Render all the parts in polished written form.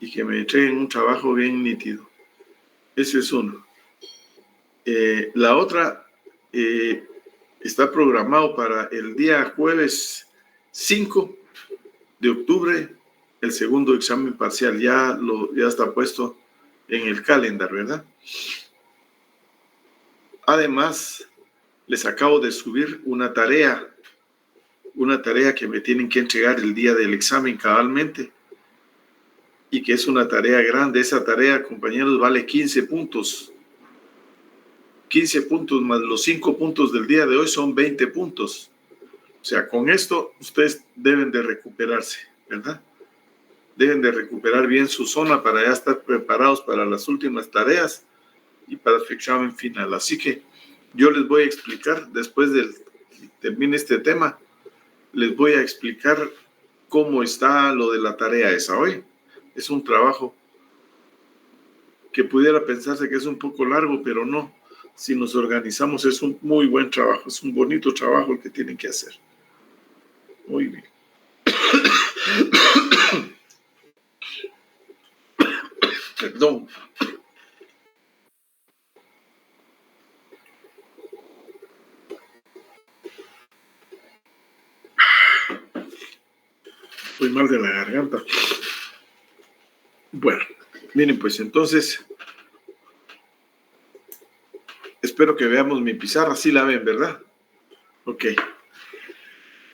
y que me entreguen un trabajo bien nítido. Ese es uno. La otra está programado para el día jueves 5 de octubre, el segundo examen parcial. Ya está puesto en el calendario, ¿verdad? Además, les acabo de subir una tarea que me tienen que entregar el día del examen cabalmente, y que es una tarea grande. Esa tarea, compañeros, vale 15 puntos. 15 puntos más los 5 puntos del día de hoy son 20 puntos. O sea, con esto ustedes deben de recuperarse, ¿verdad? Deben de recuperar bien su zona para ya estar preparados para las últimas tareas y para su examen final. Así que yo les voy a explicar, después de que termine este tema, les voy a explicar cómo está lo de la tarea esa hoy. Es un trabajo que pudiera pensarse que es un poco largo, pero no. Si nos organizamos, es un muy buen trabajo, es un bonito trabajo el que tienen que hacer. Muy bien. Perdón. Estoy mal de la garganta. Bueno, miren, pues entonces, espero que veamos mi pizarra. Sí la ven, ¿verdad? Ok.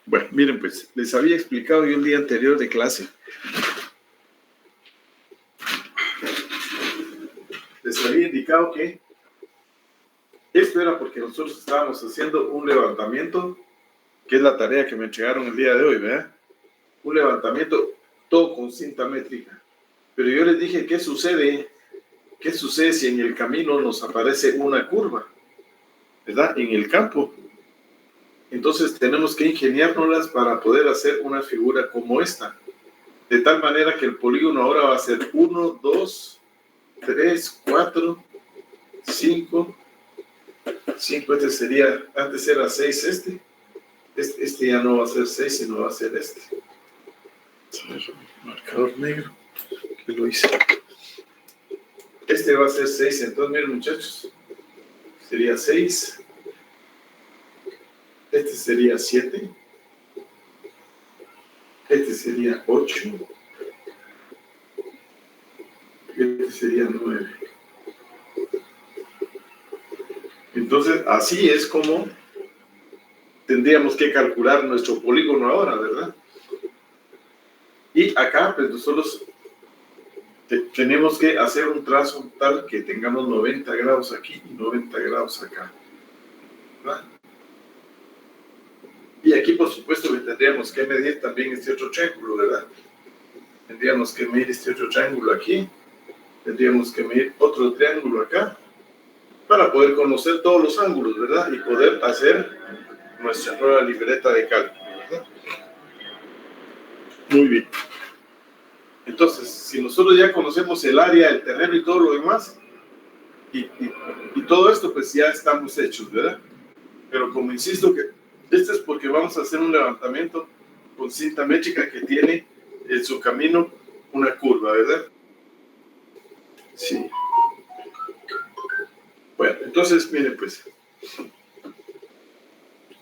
Bueno, miren, pues, les había explicado yo el día anterior de clase. Les había indicado que esto era porque nosotros estábamos haciendo un levantamiento, que es la tarea que me entregaron el día de hoy, ¿verdad? Un levantamiento todo con cinta métrica. Pero yo les dije, ¿qué sucede? ¿Qué sucede si en el camino nos aparece una curva? ¿Verdad? En el campo. Entonces tenemos que ingeniárnoslas para poder hacer una figura como esta. De tal manera que el polígono ahora va a ser 1, 2, 3, 4, 5. 5, este sería, antes era 6 este ya no va a ser 6, sino va a ser este. Marcador negro, que lo hice. Este va a ser 6, entonces miren muchachos, sería 6. Este sería 7. Este sería 8. Este sería 9. Entonces, así es como tendríamos que calcular nuestro polígono ahora, ¿verdad? Y acá, pues nosotros tenemos que hacer un trazo tal que tengamos 90 grados aquí y 90 grados acá, ¿verdad? Y aquí, por supuesto, que tendríamos que medir también este otro triángulo, ¿verdad? Tendríamos que medir este otro triángulo aquí, tendríamos que medir otro triángulo acá, para poder conocer todos los ángulos, ¿verdad? Y poder hacer nuestra nueva libreta de cálculo, ¿verdad? Muy bien. Entonces, si nosotros ya conocemos el área, el terreno y todo lo demás, y todo esto, pues ya estamos hechos, ¿verdad? Pero como insisto, que esto es porque vamos a hacer un levantamiento con cinta métrica que tiene en su camino una curva, ¿verdad? Sí. Bueno, entonces, miren, pues,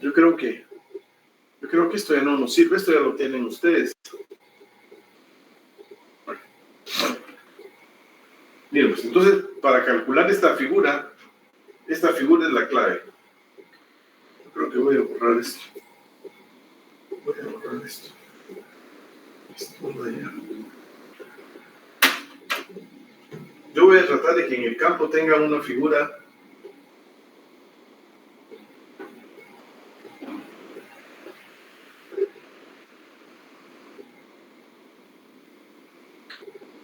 yo creo que esto ya no nos sirve, esto ya lo tienen ustedes. Miren, pues, entonces, para calcular esta figura es la clave. Yo creo que voy a borrar esto. Voy a borrar esto. Esto de allá. Yo voy a tratar de que en el campo tenga una figura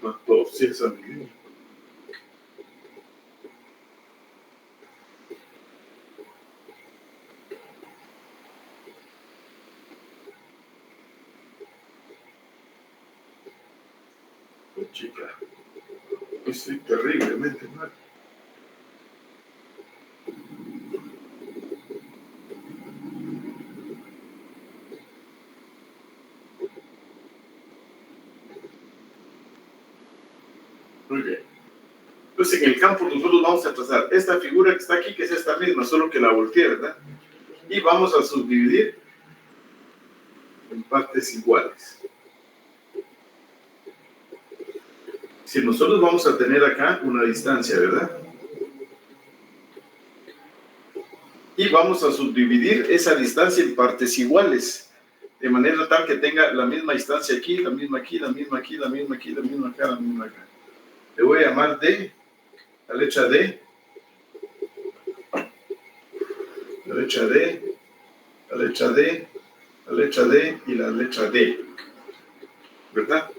más todo, sí, esa línea. Pues chica, estoy terriblemente mal. Muy bien. Entonces, en el campo nosotros vamos a trazar esta figura que está aquí, que es esta misma, solo que la volteé, ¿verdad? Y vamos a subdividir en partes iguales. Si nosotros vamos a tener acá una distancia, ¿verdad? Y vamos a subdividir esa distancia en partes iguales, de manera tal que tenga la misma distancia aquí, la misma aquí, la misma aquí, la misma aquí, la misma acá, la misma acá. Le voy a llamar D, la letra D, la letra D, la letra D, la letra D y la letra D, ¿verdad?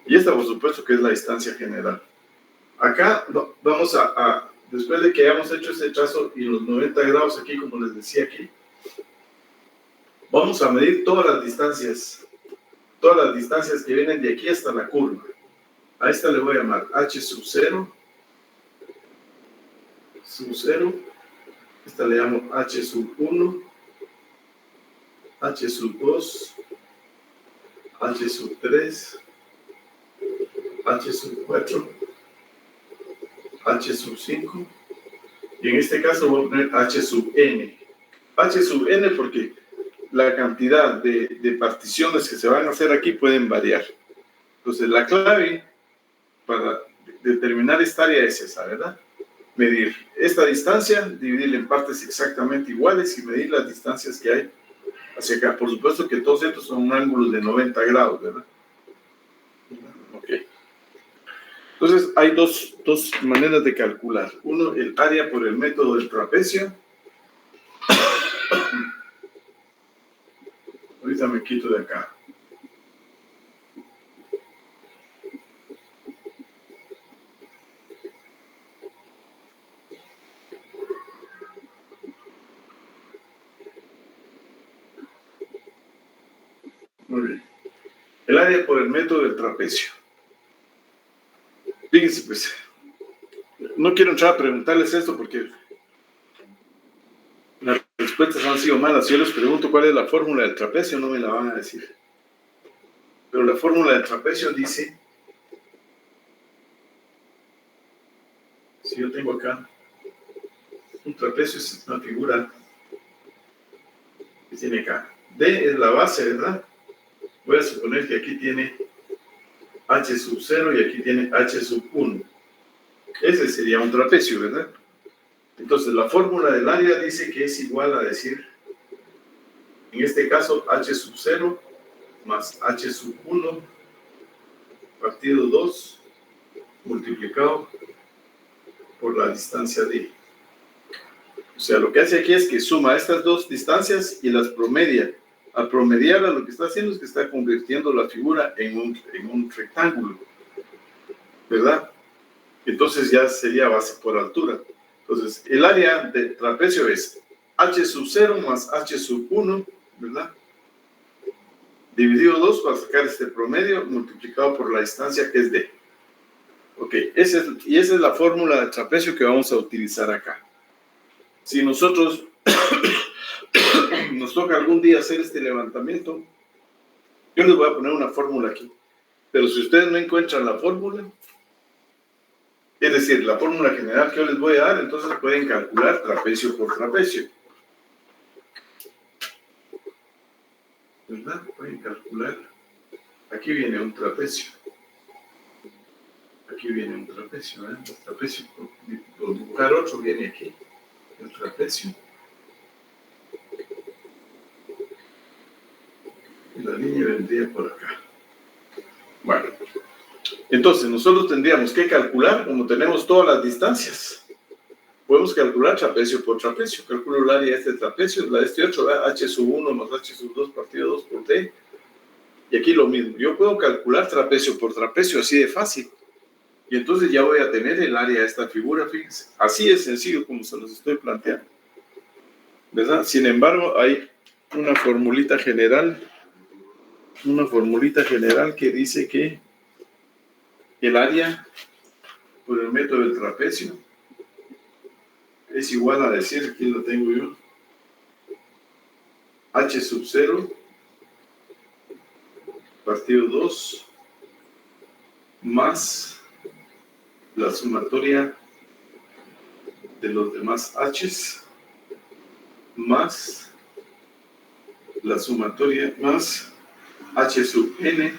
Y esta, por supuesto, que es la distancia general. Acá vamos después de que hayamos hecho este trazo y los 90 grados aquí, como les decía aquí, vamos a medir todas las distancias que vienen de aquí hasta la curva. A esta le voy a llamar H sub 0, esta le llamo H sub 1, H sub 2, H sub 3, H sub 4, H sub 5, y en este caso voy a poner H sub n. H sub n porque la cantidad de particiones que se van a hacer aquí pueden variar. Entonces la clave para determinar esta área es esa, ¿verdad? Medir esta distancia, dividirla en partes exactamente iguales y medir las distancias que hay hacia acá. Por supuesto que todos estos son ángulos de 90 grados, ¿verdad? Ok. Entonces hay dos maneras de calcular. Uno, el área por el método del trapecio. Ahorita me quito de acá. Muy bien. El área por el método del trapecio. Fíjense, pues, no quiero entrar a preguntarles esto porque las respuestas han sido malas. Si yo les pregunto cuál es la fórmula del trapecio, no me la van a decir. Pero la fórmula del trapecio dice, si yo tengo acá, un trapecio es una figura que tiene acá. D es la base, ¿verdad? Voy a suponer que aquí tiene H sub 0 y aquí tiene H sub 1. Ese sería un trapecio, ¿verdad? Entonces la fórmula del área dice que es igual a decir, en este caso, H sub 0 más H sub 1 partido 2 multiplicado por la distancia D. O sea, lo que hace aquí es que suma estas dos distancias y las promedia. Al promediarla, lo que está haciendo es que está convirtiendo la figura en un rectángulo, ¿verdad? Entonces ya sería base por altura. Entonces, el área de trapecio es H sub 0 más H sub 1, ¿verdad? Dividido 2 para sacar este promedio multiplicado por la distancia que es D. Ok, esa es la fórmula de trapecio que vamos a utilizar acá. Si nosotros nos toca algún día hacer este levantamiento, yo les voy a poner una fórmula aquí. Pero si ustedes no encuentran la fórmula, es decir, la fórmula general que yo les voy a dar, entonces pueden calcular trapecio por trapecio. ¿Verdad? Pueden calcular. Aquí viene un trapecio. Aquí viene un trapecio, ¿eh? El trapecio, por dibujar otro, viene aquí. El trapecio. Y la línea vendría por acá. Bueno, entonces nosotros tendríamos que calcular, como tenemos todas las distancias, podemos calcular trapecio por trapecio. Calculo el área de este trapecio, la de este otro, H sub 1 más H sub 2 partido 2 por D. Y aquí lo mismo, yo puedo calcular trapecio por trapecio, así de fácil. Y entonces ya voy a tener el área de esta figura, fíjense. Así es sencillo como se los estoy planteando, ¿verdad? Sin embargo, hay una formulita general que dice que el área por el método del trapecio es igual a decir, aquí lo tengo yo, H sub 0 partido 2 más la sumatoria de los demás h's más la sumatoria más h sub n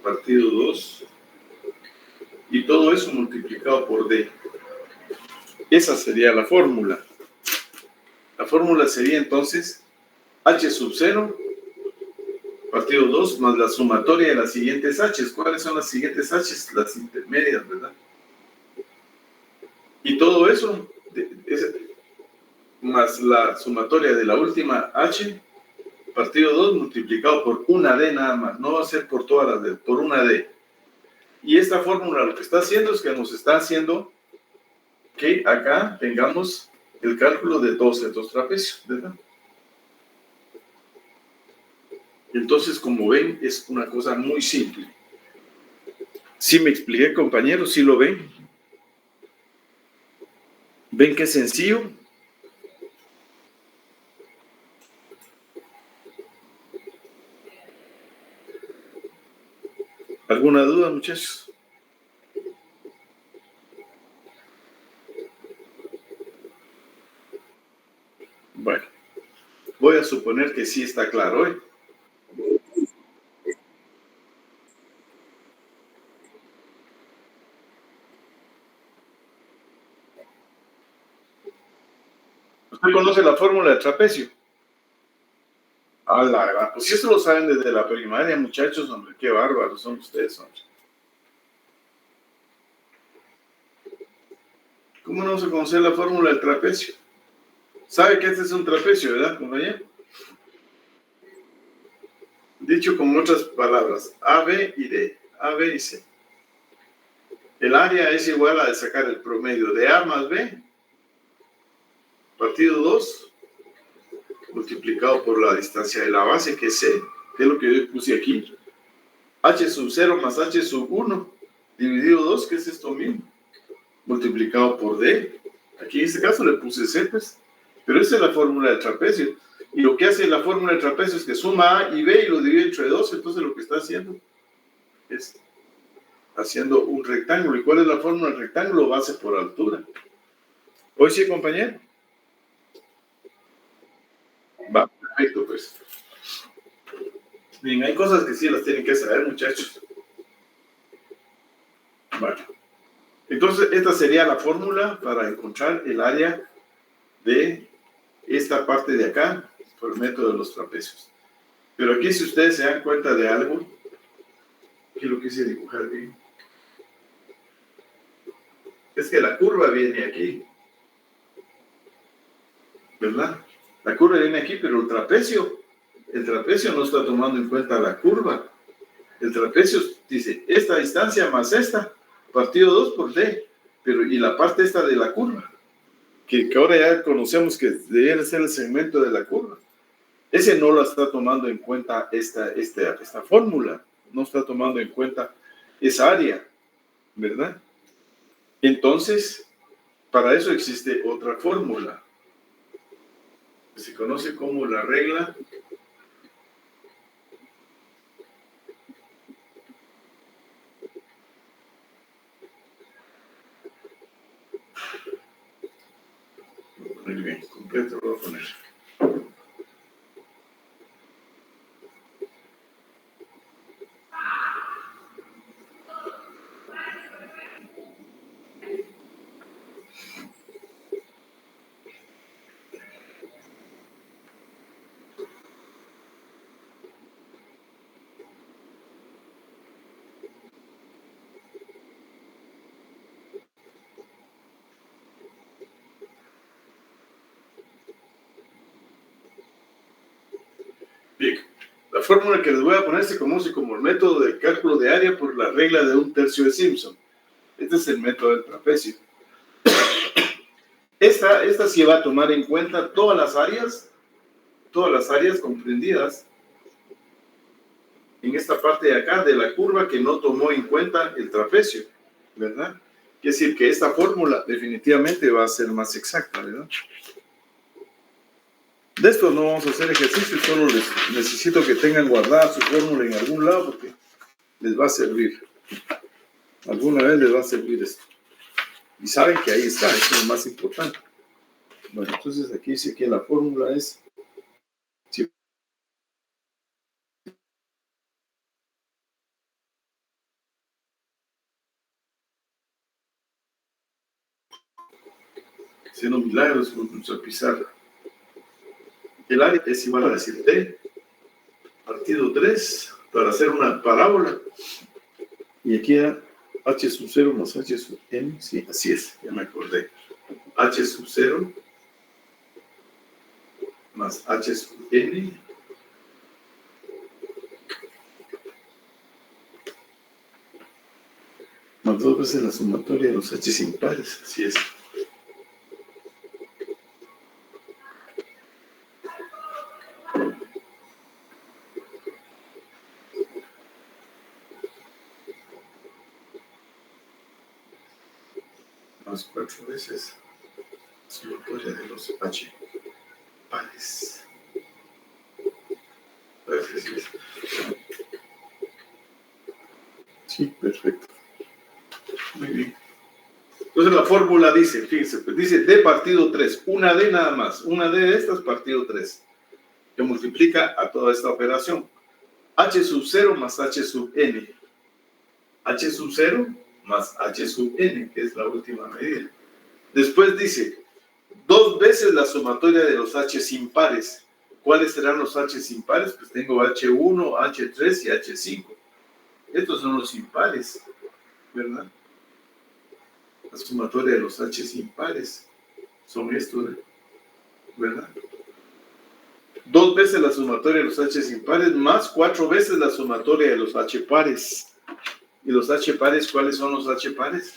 partido 2 y todo eso multiplicado por d. Esa sería la fórmula. La fórmula sería entonces h sub 0 partido 2 más la sumatoria de las siguientes h's. ¿Cuáles son las siguientes h's? Las intermedias, ¿verdad? Y todo eso más la sumatoria de la última h partido 2 multiplicado por una d nada más. No va a ser por todas las d, por una d. Y esta fórmula lo que está haciendo es que nos está haciendo que acá tengamos el cálculo de todos estos trapecios, ¿verdad? Entonces, como ven, es una cosa muy simple. ¿Sí me expliqué, compañeros? ¿Sí lo ven? ¿Ven qué sencillo? ¿Alguna duda, muchachos? Bueno, voy a suponer que sí está claro, ¿eh? ¿Usted conoce la fórmula de trapecio? Pues si esto lo saben desde la primaria, muchachos, hombre, qué bárbaros son ustedes, hombre. ¿Cómo no vamos a conocer la fórmula del trapecio? ¿Sabe que este es un trapecio, verdad, compañero? Dicho con otras palabras, A, B y D, A, B y C. El área es igual a sacar el promedio de A más B, partido 2, multiplicado por la distancia de la base, que es C, que es lo que yo puse aquí. H sub 0 más H sub 1, dividido 2, que es esto mismo, multiplicado por D. Aquí en este caso le puse C, pues. Pero esa es la fórmula del trapecio. Y lo que hace la fórmula del trapecio es que suma A y B y lo divide entre 2. Entonces lo que está haciendo es haciendo un rectángulo. ¿Y cuál es la fórmula del rectángulo? Base por altura. ¿Hoy sí, compañero? Va, perfecto, pues. Bien, hay cosas que sí las tienen que saber, muchachos. Vale. Entonces, esta sería la fórmula para encontrar el área de esta parte de acá por el método de los trapecios. Pero aquí, si ustedes se dan cuenta de algo, que lo quise dibujar bien, es que la curva viene aquí, ¿verdad? La curva viene aquí, pero el trapecio no está tomando en cuenta la curva. El trapecio dice, esta distancia más esta, partido 2 por D, pero y la parte esta de la curva, que ahora ya conocemos que debe ser el segmento de la curva. Ese no la está tomando en cuenta esta fórmula, no está tomando en cuenta esa área, ¿verdad? Entonces, para eso existe otra fórmula, que se conoce como la regla muy bien, completo lo voy a poner. Bien, la fórmula que les voy a poner se conoce como el método de cálculo de área por la regla de 1/3 de Simpson. Este es el método del trapecio. Esta sí va a tomar en cuenta todas las áreas comprendidas en esta parte de acá de la curva que no tomó en cuenta el trapecio, ¿verdad? Quiere decir que esta fórmula definitivamente va a ser más exacta, ¿verdad? De esto no vamos a hacer ejercicio, solo les necesito que tengan guardada su fórmula en algún lado porque les va a servir. Alguna vez les va a servir esto. Y saben que ahí está, eso es lo más importante. Bueno, entonces aquí dice que la fórmula es... Haciendo milagros con nuestra pizarra. El área es igual a decir t, partido 3, para hacer una parábola. Y aquí era h sub 0 más h sub n. Sí, así es, ya me acordé. H sub 0 más h sub n más 2 veces la sumatoria de los h impares. Así es. Más 4 veces la sumatoria de los h pares. Sí, perfecto. Muy bien. Entonces la fórmula dice, fíjense, pues dice d partido 3, una d nada más, una d de estas partido 3, que multiplica a toda esta operación. H sub 0 más H sub n. H sub 0 más H sub n, que es la última medida. Después dice, 2 veces la sumatoria de los H impares. ¿Cuáles serán los H impares? Pues tengo H1, H3 y H5. Estos son los impares, ¿verdad? La sumatoria de los H impares son estos, ¿verdad? 2 veces la sumatoria de los H impares más 4 veces la sumatoria de los H pares. ¿Y los H pares, cuáles son los H pares?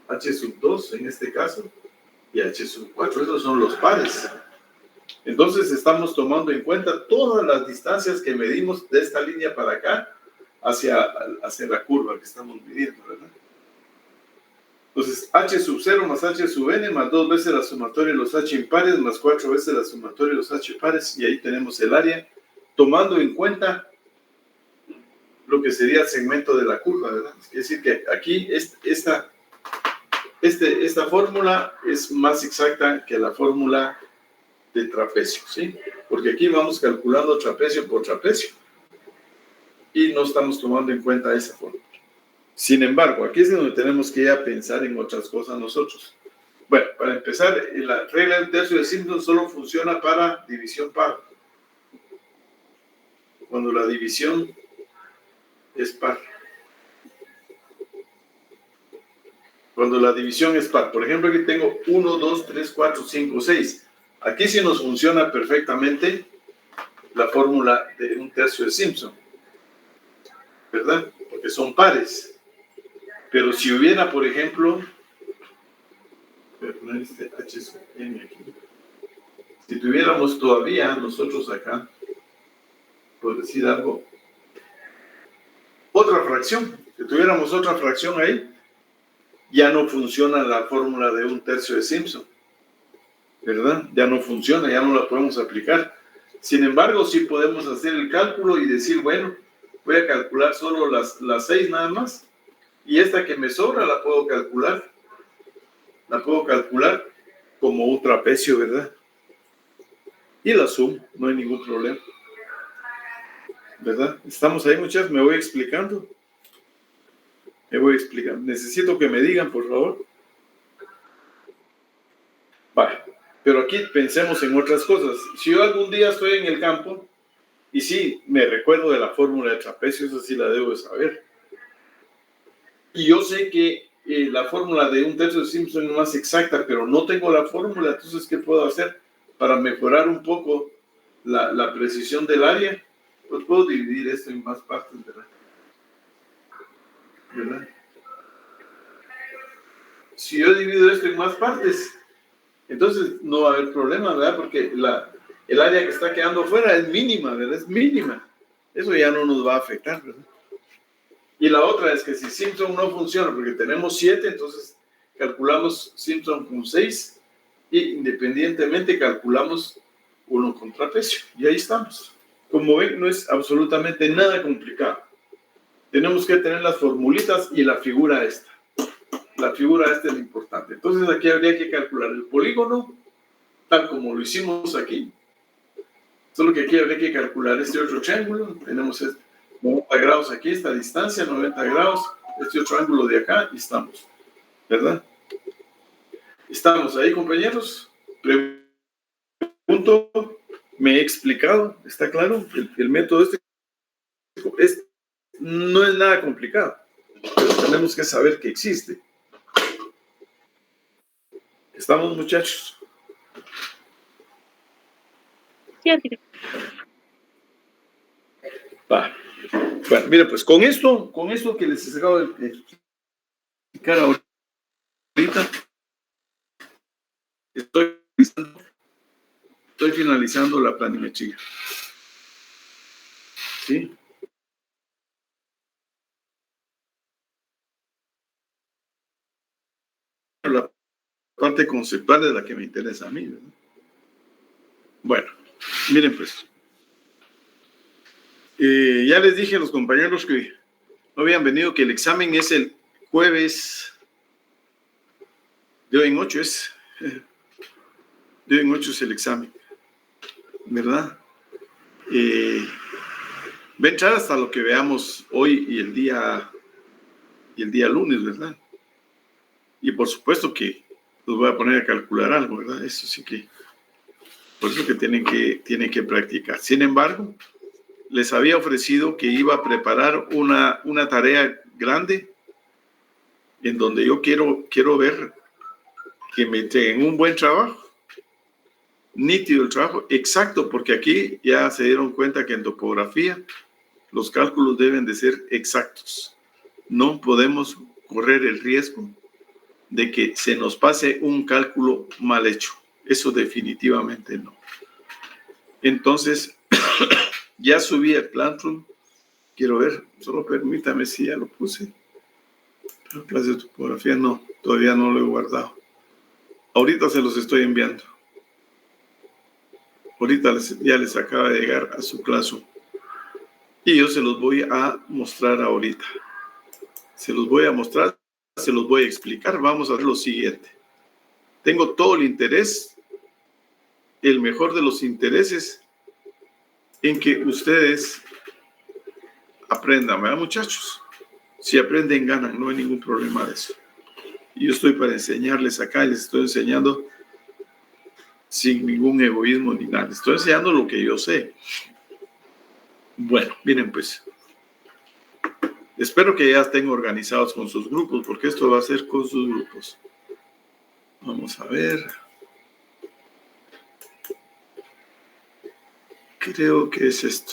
H sub 2 en este caso y H sub 4, esos son los pares. Entonces estamos tomando en cuenta todas las distancias que medimos de esta línea para acá hacia la curva que estamos midiendo, ¿verdad? Entonces, H sub 0 más H sub n más 2 veces la sumatoria de los H impares más 4 veces la sumatoria de los H pares, y ahí tenemos el área, tomando en cuenta lo que sería el segmento de la curva, ¿verdad? Es decir, que aquí esta fórmula es más exacta que la fórmula de trapecio, ¿sí? Porque aquí vamos calculando trapecio por trapecio y no estamos tomando en cuenta esa fórmula. Sin embargo, aquí es donde tenemos que ya pensar en otras cosas nosotros. Bueno, para empezar, la regla del tercio de Simpson solo funciona para división par. Cuando la división es par. Cuando la división es par. Por ejemplo, aquí tengo 1, 2, 3, 4, 5, 6. Aquí sí nos funciona perfectamente la fórmula de un tercio de Simpson, ¿verdad? Porque son pares. Pero si hubiera, por ejemplo, voy a poner este H sub n aquí. Si tuviéramos todavía nosotros acá, por decir algo, otra fracción, si tuviéramos otra fracción ahí, ya no funciona la fórmula de un tercio de Simpson, ¿verdad? Ya no funciona, ya no la podemos aplicar. Sin embargo, sí podemos hacer el cálculo y decir, bueno, voy a calcular solo las 6 nada más, y esta que me sobra la puedo calcular como un trapecio, ¿verdad? Y la sumo, no hay ningún problema, ¿verdad? Estamos ahí, muchachos, me voy explicando. Necesito que me digan, por favor. Vale, pero aquí pensemos en otras cosas. Si yo algún día estoy en el campo y sí me recuerdo de la fórmula de trapecio, eso sí la debo de saber. Y yo sé que la fórmula de un tercio de Simpson es más exacta, pero no tengo la fórmula, entonces, ¿qué puedo hacer para mejorar un poco la precisión del área? Pues puedo dividir esto en más partes, ¿verdad? Si yo divido esto en más partes, entonces no va a haber problema, ¿verdad? Porque el área que está quedando fuera es mínima, ¿verdad? Es mínima. Eso ya no nos va a afectar, ¿verdad? Y la otra es que si Simpson no funciona, porque tenemos 7, entonces calculamos Simpson con 6 y independientemente calculamos uno con trapecio. Y ahí estamos. Como ven, no es absolutamente nada complicado. tenemos que tener las formulitas y la figura esta. La figura esta es lo importante. Entonces aquí habría que calcular el polígono, tal como lo hicimos aquí. Solo que aquí habría que calcular este otro triángulo. Tenemos 90 grados aquí, esta distancia, 90 grados, este otro ángulo de acá, y estamos. ¿Verdad? ¿Estamos ahí, compañeros? Pregunto, ¿me he explicado? ¿Está claro? El método no es nada complicado, pero tenemos que saber que existe. ¿Estamos, muchachos? Sí. Va. Bueno, mire, pues con esto que les acabo de explicar ahorita, estoy finalizando la planimetría. ¿Sí? La parte conceptual es la que me interesa a mí, ¿verdad? Bueno, miren pues. Ya les dije a los compañeros que no habían venido, que el examen es el jueves de hoy en 8 es. De hoy en 8 es el examen, ¿verdad? Va a entrar hasta lo que veamos hoy y el día lunes, ¿verdad? Y por supuesto que los voy a poner a calcular algo, ¿verdad? Eso sí que, por eso que tienen que practicar. Sin embargo, les había ofrecido que iba a preparar una tarea grande en donde yo quiero ver que me entreguen un buen trabajo, nítido el trabajo, exacto, porque aquí ya se dieron cuenta que en topografía los cálculos deben de ser exactos. No podemos correr el riesgo de que se nos pase un cálculo mal hecho. Eso definitivamente no. Entonces, ya subí el Plantrum. Quiero ver, solo permítame si ya lo puse. La clase de topografía no, todavía no lo he guardado. Ahorita se los estoy enviando. Ahorita ya les acaba de llegar a su clase. Y yo se los voy a mostrar ahorita. Se los voy a mostrar, se los voy a explicar. Vamos a hacer lo siguiente. Tengo todo el interés, el mejor de los intereses, en que ustedes aprendan, ¿verdad, muchachos? Si aprenden, ganan, no hay ningún problema de eso. Y yo estoy para enseñarles acá, les estoy enseñando sin ningún egoísmo ni nada. Les estoy enseñando lo que yo sé. Bueno, miren pues. Espero que ya estén organizados con sus grupos, porque esto va a ser con sus grupos. Vamos a ver. Creo que es esto.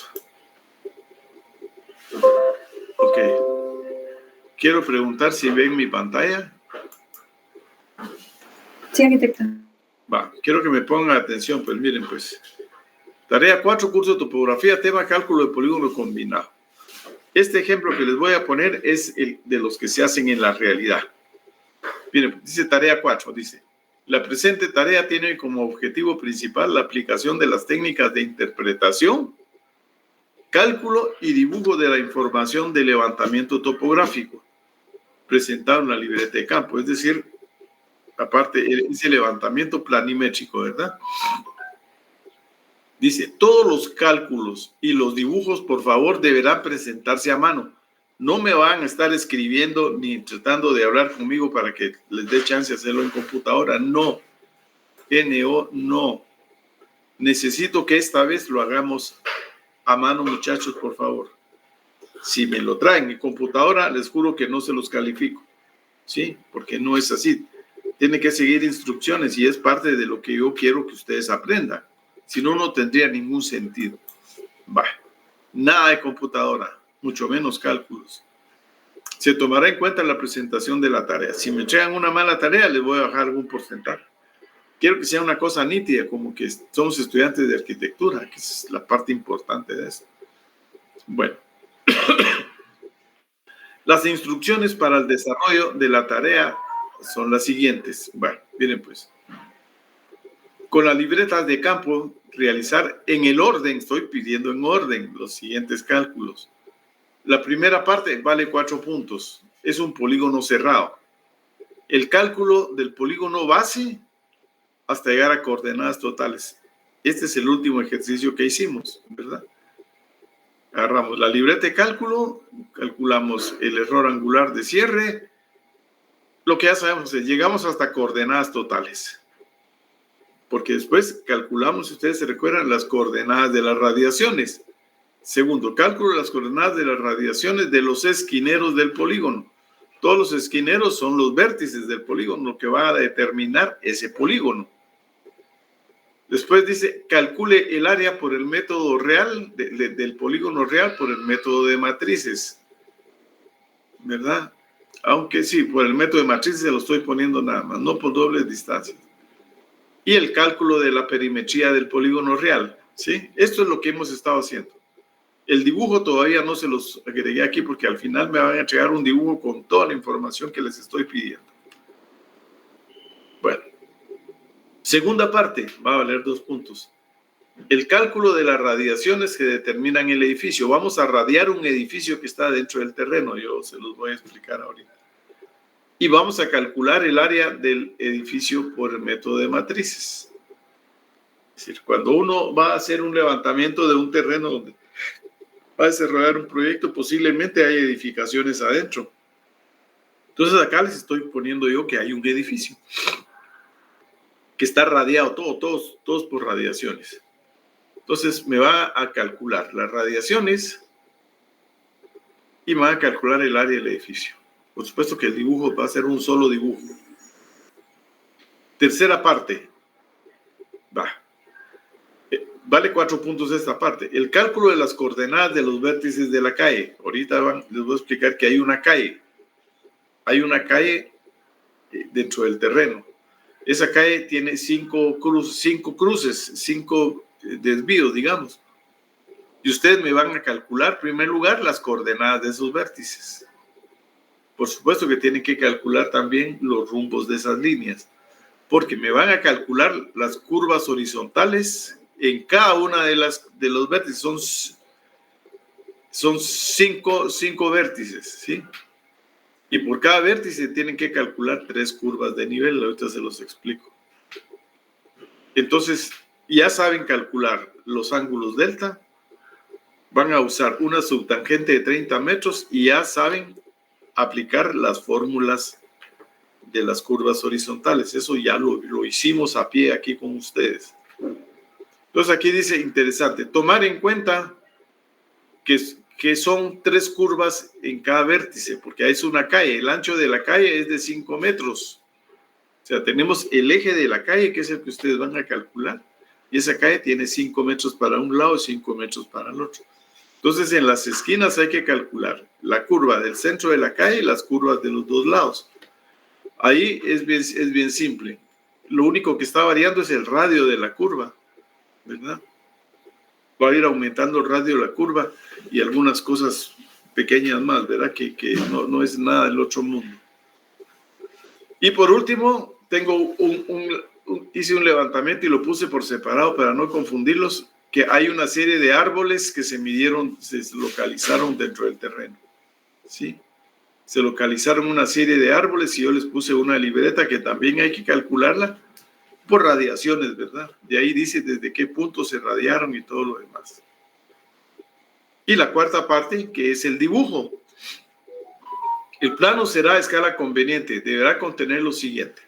Ok. Quiero preguntar si ven mi pantalla. Sí, arquitecto. Va, quiero que me pongan atención, pues miren, pues. Tarea 4, curso de topografía, tema cálculo de polígono combinado. Este ejemplo que les voy a poner es el de los que se hacen en la realidad. Miren, dice tarea 4, dice. La presente tarea tiene como objetivo principal la aplicación de las técnicas de interpretación, cálculo y dibujo de la información de levantamiento topográfico presentado en la libreta de campo. Es decir, aparte, dice levantamiento planimétrico, ¿verdad? Dice, todos los cálculos y los dibujos, por favor, deberán presentarse a mano. No me van a estar escribiendo ni tratando de hablar conmigo para que les dé chance de hacerlo en computadora. No. No. Necesito que esta vez lo hagamos a mano, muchachos, por favor. Si me lo traen en computadora, les juro que no se los califico. ¿Sí? Porque no es así. Tiene que seguir instrucciones y es parte de lo que yo quiero que ustedes aprendan. Si no, no tendría ningún sentido. Nada de computadora, mucho menos cálculos. Se tomará en cuenta la presentación de la tarea. Si me entregan una mala tarea, les voy a bajar algún porcentaje. Quiero que sea una cosa nítida, como que somos estudiantes de arquitectura, que es la parte importante de esto. Bueno. Las instrucciones para el desarrollo de la tarea son las siguientes. Bueno, miren pues. Con las libretas de campo, realizar en el orden, estoy pidiendo en orden los siguientes cálculos. La primera parte vale 4 puntos. Es un polígono cerrado. El cálculo del polígono base hasta llegar a coordenadas totales. Este es el último ejercicio que hicimos, ¿verdad? Agarramos la libreta de cálculo, calculamos el error angular de cierre. Lo que ya sabemos es, llegamos hasta coordenadas totales. Porque después calculamos, si ustedes se recuerdan, las coordenadas de las radiaciones. Segundo, cálculo de las coordenadas de las radiaciones de los esquineros del polígono. Todos los esquineros son los vértices del polígono, lo que va a determinar ese polígono. Después dice, calcule el área por el método real, del polígono real por el método de matrices. ¿Verdad? Aunque sí, por el método de matrices se lo estoy poniendo nada más, no por dobles distancias. Y el cálculo de la perimetría del polígono real. ¿Sí? Esto es lo que hemos estado haciendo. El dibujo todavía no se los agregué aquí porque al final me van a entregar un dibujo con toda la información que les estoy pidiendo. Bueno. Segunda parte, va a valer 2 puntos. El cálculo de las radiaciones que determinan el edificio. Vamos a radiar un edificio que está dentro del terreno. Yo se los voy a explicar ahorita. Y vamos a calcular el área del edificio por el método de matrices. Es decir, cuando uno va a hacer un levantamiento de un terreno donde va a desarrollar un proyecto, posiblemente hay edificaciones adentro. Entonces acá les estoy poniendo yo que hay un edificio que está radiado, todos por radiaciones. Entonces me va a calcular las radiaciones y me va a calcular el área del edificio. Por supuesto que el dibujo va a ser un solo dibujo. Tercera parte. Vale 4 puntos esta parte. El cálculo de las coordenadas de los vértices de la calle. Ahorita les voy a explicar que hay una calle. Hay una calle dentro del terreno. Esa calle tiene 5 cruces, 5 desvíos, digamos. Y ustedes me van a calcular, en primer lugar, las coordenadas de esos vértices. Por supuesto que tienen que calcular también los rumbos de esas líneas, porque me van a calcular las curvas horizontales en cada una de los vértices. Son 5 vértices, ¿sí? Y por cada vértice tienen que calcular 3 curvas de nivel. Ahorita se los explico. Entonces, ya saben calcular los ángulos delta. Van a usar una subtangente de 30 metros y ya saben aplicar las fórmulas de las curvas horizontales. Eso ya lo hicimos a pie aquí con ustedes. Entonces, aquí dice, interesante, tomar en cuenta que son 3 curvas en cada vértice, porque es una calle. El ancho de la calle es de 5 metros. O sea, tenemos el eje de la calle, que es el que ustedes van a calcular, y esa calle tiene 5 metros para un lado y 5 metros para el otro. Entonces, en las esquinas hay que calcular la curva del centro de la calle y las curvas de los 2 lados. Ahí es bien simple. Lo único que está variando es el radio de la curva, ¿verdad? Va a ir aumentando el radio de la curva y algunas cosas pequeñas más, ¿verdad? Que no es nada del otro mundo. Y por último, tengo hice un levantamiento y lo puse por separado para no confundirlos, que hay una serie de árboles que se localizaron dentro del terreno, ¿sí? Se localizaron una serie de árboles y yo les puse una libreta que también hay que calcularla por radiaciones, ¿verdad? De ahí dice desde qué punto se radiaron y todo lo demás. Y la cuarta parte, que es el dibujo. El plano será a escala conveniente, deberá contener lo siguiente.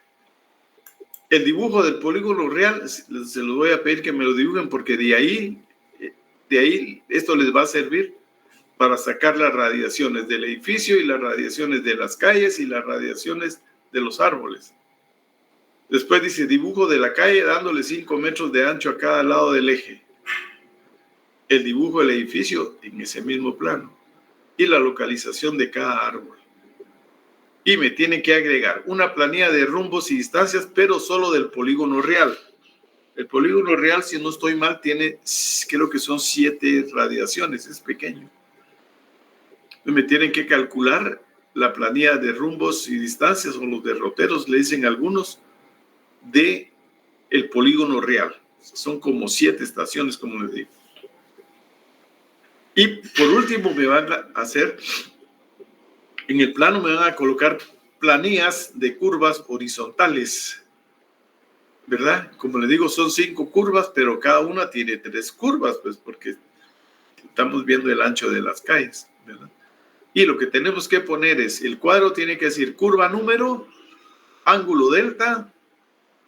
El dibujo del polígono real, se los voy a pedir que me lo dibujen porque de ahí esto les va a servir para sacar las radiaciones del edificio y las radiaciones de las calles y las radiaciones de los árboles. Después dice dibujo de la calle dándole 5 metros de ancho a cada lado del eje. El dibujo del edificio en ese mismo plano. Y la localización de cada árbol. Y me tienen que agregar una planilla de rumbos y distancias, pero solo del polígono real. El polígono real, si no estoy mal, tiene, creo que son 7 radiaciones, es pequeño. Me tienen que calcular la planilla de rumbos y distancias, o los derroteros, le dicen algunos, de el polígono real. Son como 7 estaciones, como les digo. Y por último me van a hacer, en el plano me van a colocar planillas de curvas horizontales, ¿verdad? Como le digo, son 5 curvas, pero cada una tiene 3 curvas, pues porque estamos viendo el ancho de las calles, ¿verdad? Y lo que tenemos que poner es, el cuadro tiene que decir curva número, ángulo delta,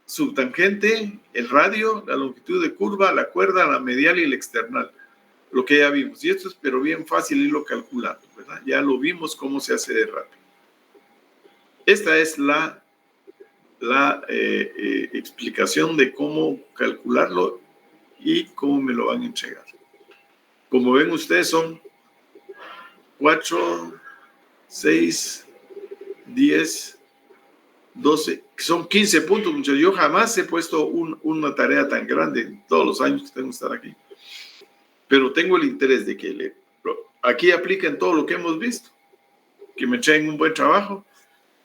subtangente, el radio, la longitud de curva, la cuerda, la medial y el external. Lo que ya vimos. Y esto es pero bien fácil irlo calculando, ¿verdad? Ya lo vimos cómo se hace de rápido. Esta es la explicación de cómo calcularlo y cómo me lo van a entregar. Como ven ustedes, son 4, 6, 10, 12, son 15 puntos, muchachos. Yo jamás he puesto una tarea tan grande en todos los años que tengo que estar aquí. Pero tengo el interés de que aquí apliquen todo lo que hemos visto, que me echen un buen trabajo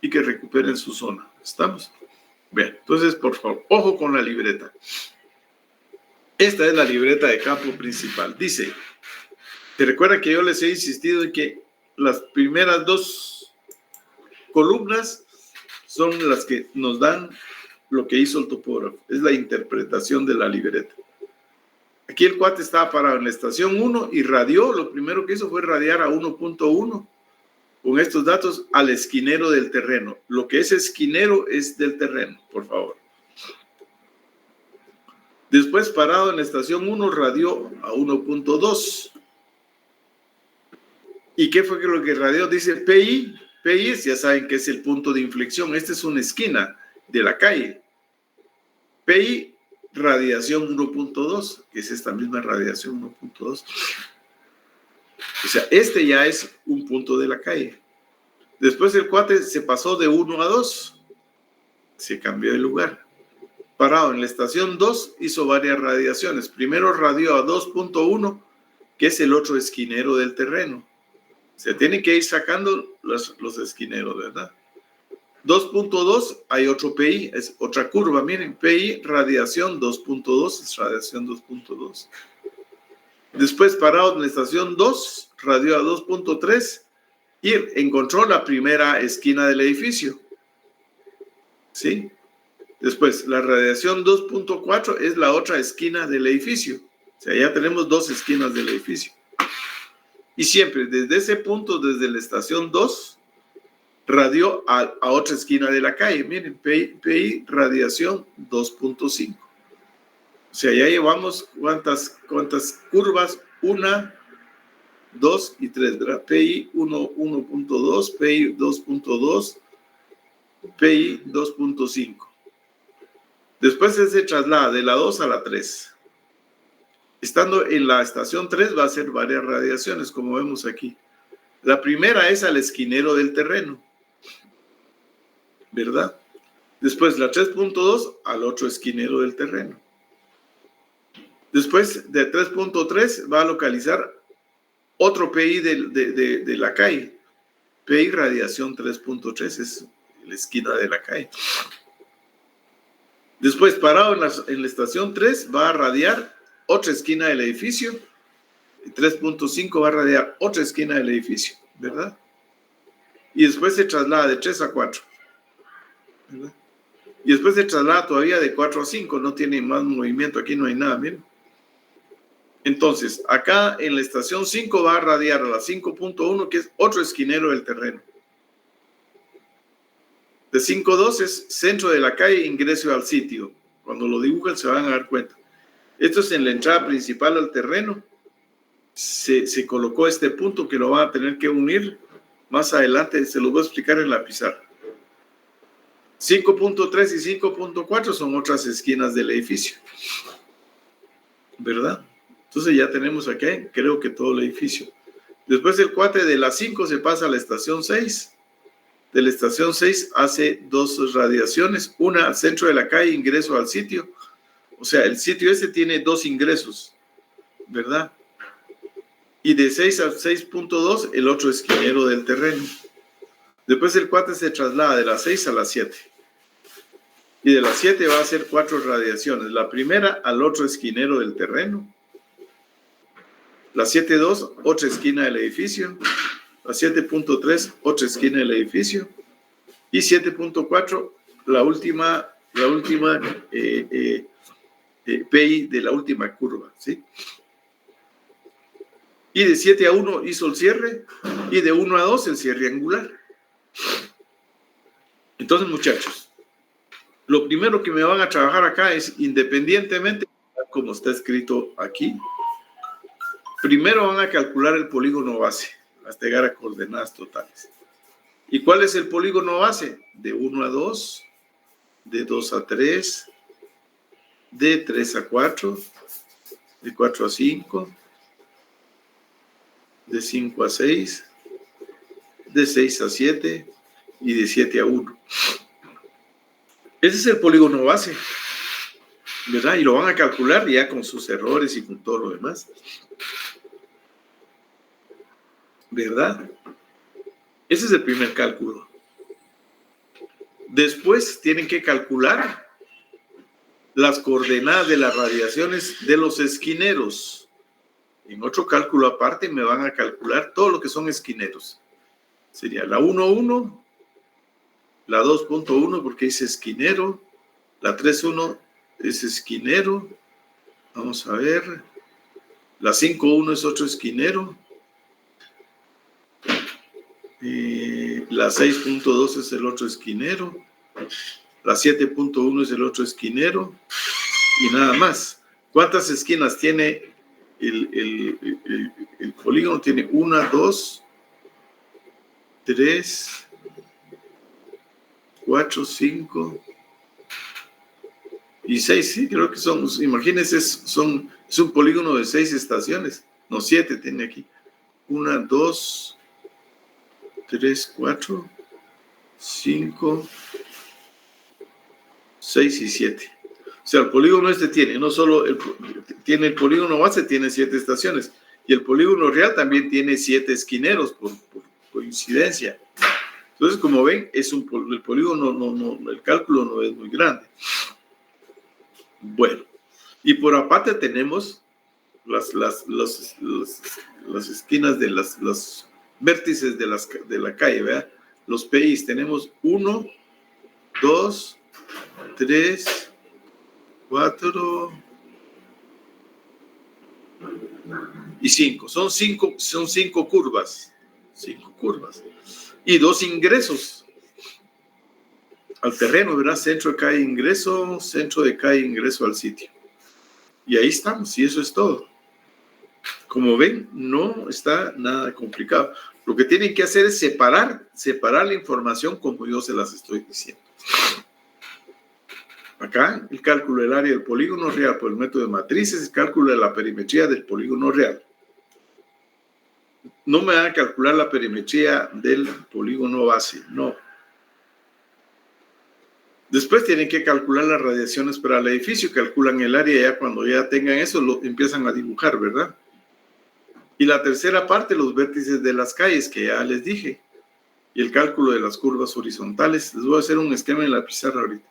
y que recuperen su zona. ¿Estamos? Bien, entonces, por favor, ojo con la libreta. Esta es la libreta de campo principal. Dice, ¿te recuerdan que yo les he insistido en que las primeras 2 columnas son las que nos dan lo que hizo el topógrafo? Es la interpretación de la libreta. Aquí el cuate estaba parado en la estación 1 y radió, lo primero que hizo fue radiar a 1.1 con estos datos al esquinero del terreno. Lo que es esquinero es del terreno, por favor. Después, parado en la estación 1, radió a 1.2. ¿Y qué fue lo que radió? Dice PI. PI, ya saben que es el punto de inflexión. Esta es una esquina de la calle. PI, radiación 1.2, que es esta misma radiación 1.2. O sea, este ya es un punto de la calle. Después el cuate se pasó de 1 a 2. Se cambió de lugar. Parado en la estación 2, hizo varias radiaciones. Primero radió a 2.1, que es el otro esquinero del terreno. Se tienen que ir sacando los esquineros, ¿verdad? 2.2, hay otro PI, es otra curva. Miren, PI, radiación 2.2, es radiación 2.2. Después, parado en la estación 2, radió a 2.3 y encontró la primera esquina del edificio. ¿Sí? Después, la radiación 2.4 es la otra esquina del edificio. O sea, ya tenemos 2 esquinas del edificio. Y siempre, desde ese punto, desde la estación 2, radió a otra esquina de la calle. Miren, PI radiación 2.5. O sea, ya llevamos cuántas curvas, 1, 2 y 3, ¿verdad? PI 1.2, PI 2.2, PI 2.5. Después se traslada de la 2 a la 3. Estando en la estación 3 va a hacer varias radiaciones, como vemos aquí. La primera es al esquinero del terreno, ¿verdad? Después la 3.2 al otro esquinero del terreno. Después de 3.3 va a localizar otro PI de la calle. PI radiación 3.3 es la esquina de la calle. Después, parado en la estación 3, va a radiar otra esquina del edificio. 3.5 va a radiar otra esquina del edificio, ¿verdad? Y después se traslada de 3 a 4, ¿verdad? Y después se traslada todavía de 4 a 5, no tiene más movimiento, aquí no hay nada, miren. Entonces, acá en la estación 5 va a radiar a la 5.1, que es otro esquinero del terreno. De 5.2 es centro de la calle, ingreso al sitio. Cuando lo dibujan se van a dar cuenta. Esto es en la entrada principal al terreno. Se colocó este punto que lo van a tener que unir. Más adelante se lo voy a explicar en la pizarra. 5.3 y 5.4 son otras esquinas del edificio, ¿verdad? Entonces ya tenemos aquí, creo que todo el edificio. Después el cuate de la 5 se pasa a la estación 6. De la estación 6 hace 2 radiaciones, una al centro de la calle, ingreso al sitio. O sea, el sitio este tiene 2 ingresos, ¿verdad? Y de 6 a 6.2, el otro esquinero del terreno. Después el cuate se traslada de la 6 a la 7. Y de la 7 va a hacer 4 radiaciones. La primera al otro esquinero del terreno. La 7.2, otra esquina del edificio. La 7.3, otra esquina del edificio. Y 7.4, la última PI de la última curva, ¿sí? Y de 7 a 1 hizo el cierre, y de 1 a 2 el cierre angular. Entonces, muchachos, lo primero que me van a trabajar acá es, independientemente, como está escrito aquí, primero van a calcular el polígono base, hasta llegar a coordenadas totales. ¿Y cuál es el polígono base? De 1 a 2, de 2 a 3, de 3 a 4, de 4 a 5, de 5 a 6, de 6 a 7 y de 7 a 1. Ese es el polígono base, ¿verdad? Y lo van a calcular ya con sus errores y con todo lo demás, ¿verdad? Ese es el primer cálculo. Después tienen que calcular las coordenadas de las radiaciones de los esquineros. En otro cálculo aparte me van a calcular todo lo que son esquineros. Sería la 1.1, la 2.1 porque es esquinero, la 3.1 es esquinero, vamos a ver, la 5.1 es otro esquinero, la 6.2 es el otro esquinero, la 7.1 es el otro esquinero y nada más. ¿Cuántas esquinas tiene el polígono? Tiene 1, 2, 3, 4, 5 y 6, sí, creo que son, imagínense, es un polígono de 6 estaciones, no, 7 tiene aquí. 1, 2, 3, 4, 5, 6 y 7. O sea, el polígono tiene, no solo tiene el polígono base, tiene 7 estaciones, y el polígono real también tiene 7 esquineros, por coincidencia. Entonces, como ven, el polígono, el cálculo no es muy grande. Bueno, y por aparte tenemos las esquinas de los vértices de la calle, ¿verdad? Los PIs, tenemos 1, 2, 3, 4 y 5. Son cinco curvas. 5 curvas. Y 2 ingresos al terreno, ¿verdad? Centro de calle, ingreso, centro de calle, ingreso al sitio. Y ahí estamos, y eso es todo. Como ven, no está nada complicado. Lo que tienen que hacer es separar la información como yo se las estoy diciendo. Acá, el cálculo del área del polígono real por el método de matrices, el cálculo de la perimetría del polígono real. No me van a calcular la perimetría del polígono base, no. Después tienen que calcular las radiaciones para el edificio, calculan el área, ya cuando ya tengan eso, lo empiezan a dibujar, ¿verdad? Y la tercera parte, los vértices de las calles, que ya les dije, y el cálculo de las curvas horizontales. Les voy a hacer un esquema en la pizarra ahorita.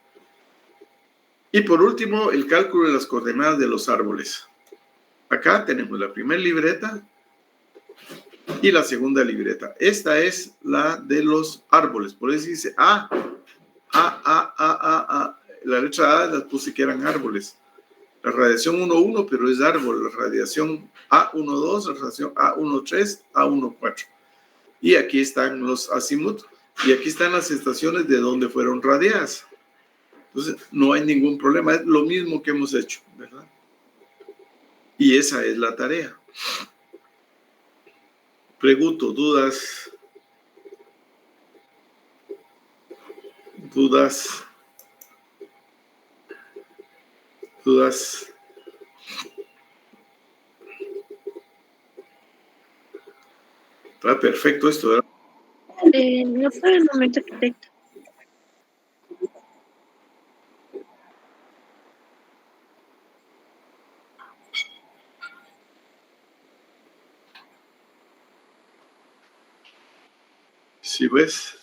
Y por último, el cálculo de las coordenadas de los árboles. Acá tenemos la primera libreta y la segunda libreta. Esta es la de los árboles, por eso dice A. La letra A las puse que eran árboles. La radiación 1.1, pero es árbol. La radiación A1.2, la radiación A1.3, A1.4. Y aquí están los azimut. Y aquí están las estaciones de donde fueron radiadas. Entonces, no hay ningún problema. Es lo mismo que hemos hecho, ¿verdad? Y esa es la tarea. Pregunto, ¿dudas? ¿Dudas? Está perfecto esto, ¿verdad? No por el momento, arquitecto. Si ves,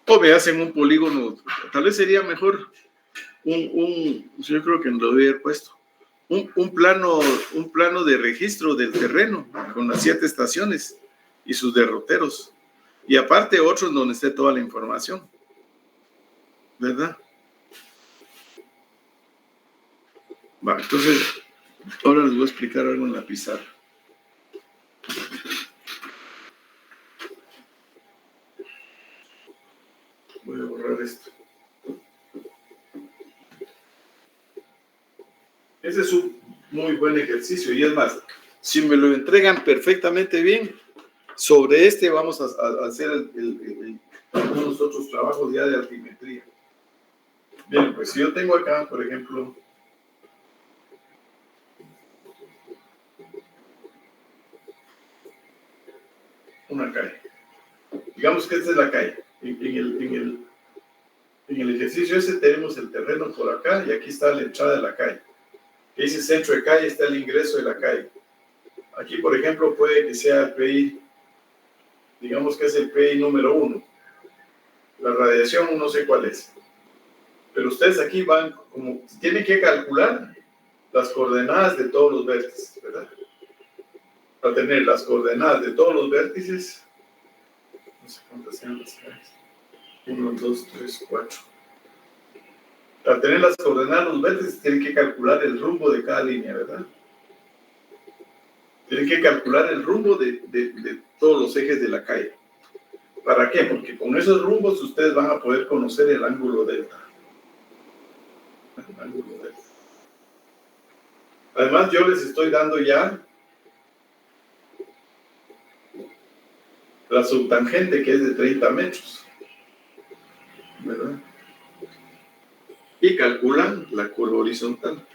o me hacen un polígono, tal vez sería mejor yo creo que me lo voy a haber puesto, un plano de registro del terreno con las 7 estaciones y sus derroteros. Y aparte otro en donde esté toda la información. ¿Verdad? Va, entonces, ahora les voy a explicar algo en la pizarra. Voy a borrar esto. Ese es un muy buen ejercicio y es más, si me lo entregan perfectamente bien, sobre este vamos a hacer algunos otros trabajos ya de altimetría. Bien, pues si yo tengo acá, por ejemplo, una calle. Digamos que esta es la calle. En el ejercicio ese tenemos el terreno por acá y aquí está la entrada de la calle. Que dice centro de calle, está el ingreso de la calle. Aquí, por ejemplo, puede que sea el PI, digamos que es el PI número 1. La radiación no sé cuál es. Pero ustedes aquí van, como tienen que calcular las coordenadas de todos los vértices, ¿verdad? Para tener las coordenadas de todos los vértices, no sé cuántas sean las calles. 1, 2, 3, 4. Para tener las coordenadas de los vértices, tienen que calcular el rumbo de cada línea, ¿verdad? Tienen que calcular el rumbo de todos los ejes de la calle. ¿Para qué? Porque con esos rumbos ustedes van a poder conocer el ángulo delta. El ángulo delta. Además, yo les estoy dando ya la subtangente, que es de 30 metros. ¿Verdad? Y calculan la curva horizontal.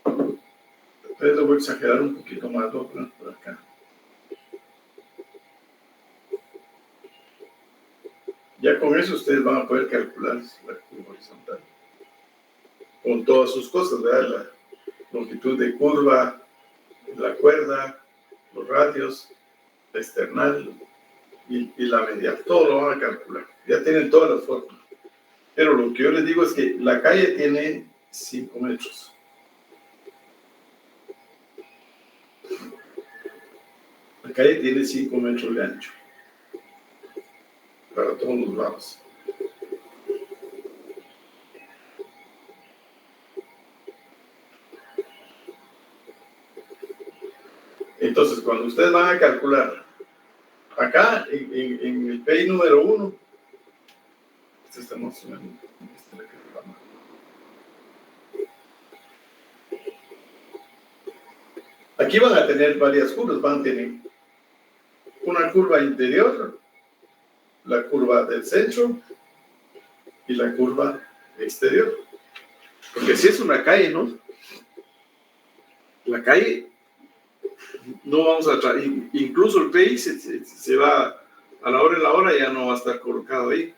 Entonces lo voy a exagerar un poquito más, lo voy a por acá. Ya con eso ustedes van a poder calcular la curva horizontal. Con todas sus cosas, ¿verdad? La longitud de curva, la cuerda, los radios, la external y la medial. Todo lo van a calcular. Ya tienen todas las formas. Pero lo que yo les digo es que la calle tiene 5 metros. La calle tiene 5 metros de ancho. Para todos los lados. Entonces, cuando ustedes van a calcular, acá en el PI número 1, este está mostrando, aquí van a tener varias curvas, van a tener una curva interior, la curva del centro y la curva exterior. Porque si es una calle, ¿no? La calle, no vamos a traer, incluso el PI se va a la hora ya no va a estar colocado ahí.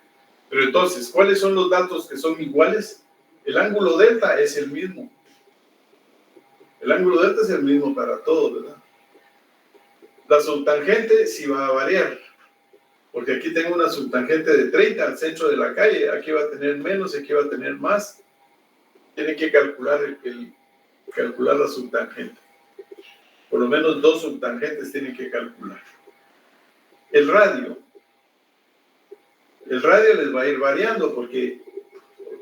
Pero entonces, ¿cuáles son los datos que son iguales? El ángulo delta es el mismo. El ángulo delta es el mismo para todos, ¿verdad? La subtangente sí va a variar, porque aquí tengo una subtangente de 30 al centro de la calle, aquí va a tener menos, aquí va a tener más. Tienen que calcular calcular la subtangente. Por lo menos 2 subtangentes tienen que calcular. El radio les va a ir variando, porque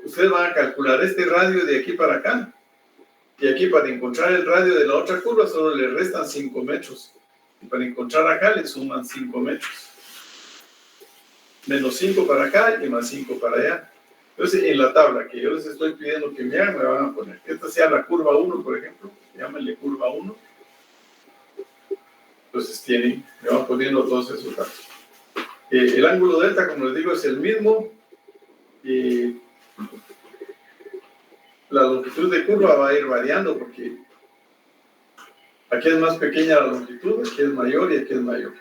ustedes van a calcular este radio de aquí para acá, y aquí para encontrar el radio de la otra curva solo le restan 5 metros. Y para encontrar acá le suman 5 metros. Menos 5 para acá y más 5 para allá. Entonces, en la tabla que yo les estoy pidiendo que me hagan, me van a poner que esta sea la curva 1, por ejemplo. Llámenle curva 1. Entonces, me van poniendo todos esos datos. El ángulo delta, como les digo, es el mismo. Y la longitud de curva va a ir variando porque aquí es más pequeña la longitud, aquí es mayor y aquí es mayor.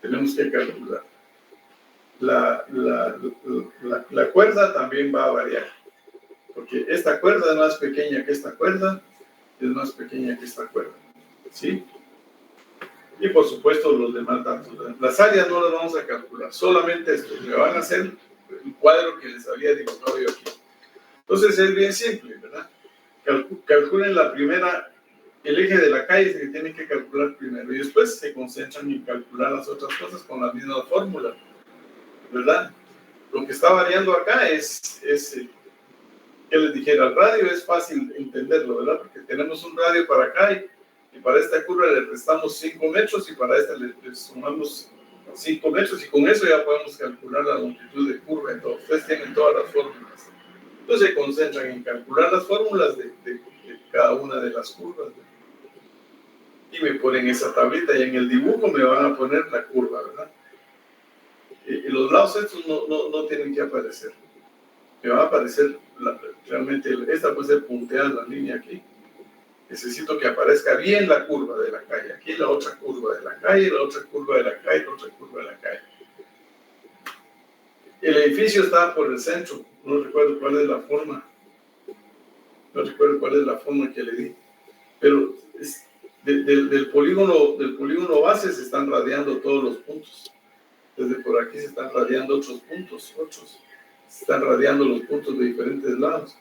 Tenemos que calcular. La cuerda también va a variar, porque esta cuerda es más pequeña que esta cuerda, es más pequeña que esta cuerda, ¿sí? Y por supuesto los demás datos. Las áreas no las vamos a calcular, solamente esto. Me van a hacer el cuadro que les había dibujado yo aquí. Entonces es bien simple, ¿verdad? Calculen la primera el eje de la calle es el que tienen que calcular primero y después se concentran en calcular las otras cosas con la misma fórmula, ¿verdad? Lo que está variando acá es que les dijera, el radio es fácil entenderlo, ¿verdad? Porque tenemos un radio para acá y para esta curva le restamos 5 metros y para esta le sumamos 5 metros y con eso ya podemos calcular la longitud de curva. Entonces, ustedes tienen todas las fórmulas. Entonces se concentran en calcular las fórmulas de cada una de las curvas, ¿verdad? Y me ponen esa tablita y en el dibujo me van a poner la curva, ¿verdad? Y los lados estos no tienen que aparecer. Me va a aparecer realmente, esta puede ser punteada la línea aquí. Necesito que aparezca bien la curva de la calle. Aquí la otra curva de la calle, la otra curva de la calle, la otra curva de la calle. El edificio está por el centro. No recuerdo cuál es la forma. No recuerdo cuál es la forma que le di. Pero del polígono base se están radiando todos los puntos. Desde por aquí se están radiando otros puntos, se están radiando los puntos de diferentes lados.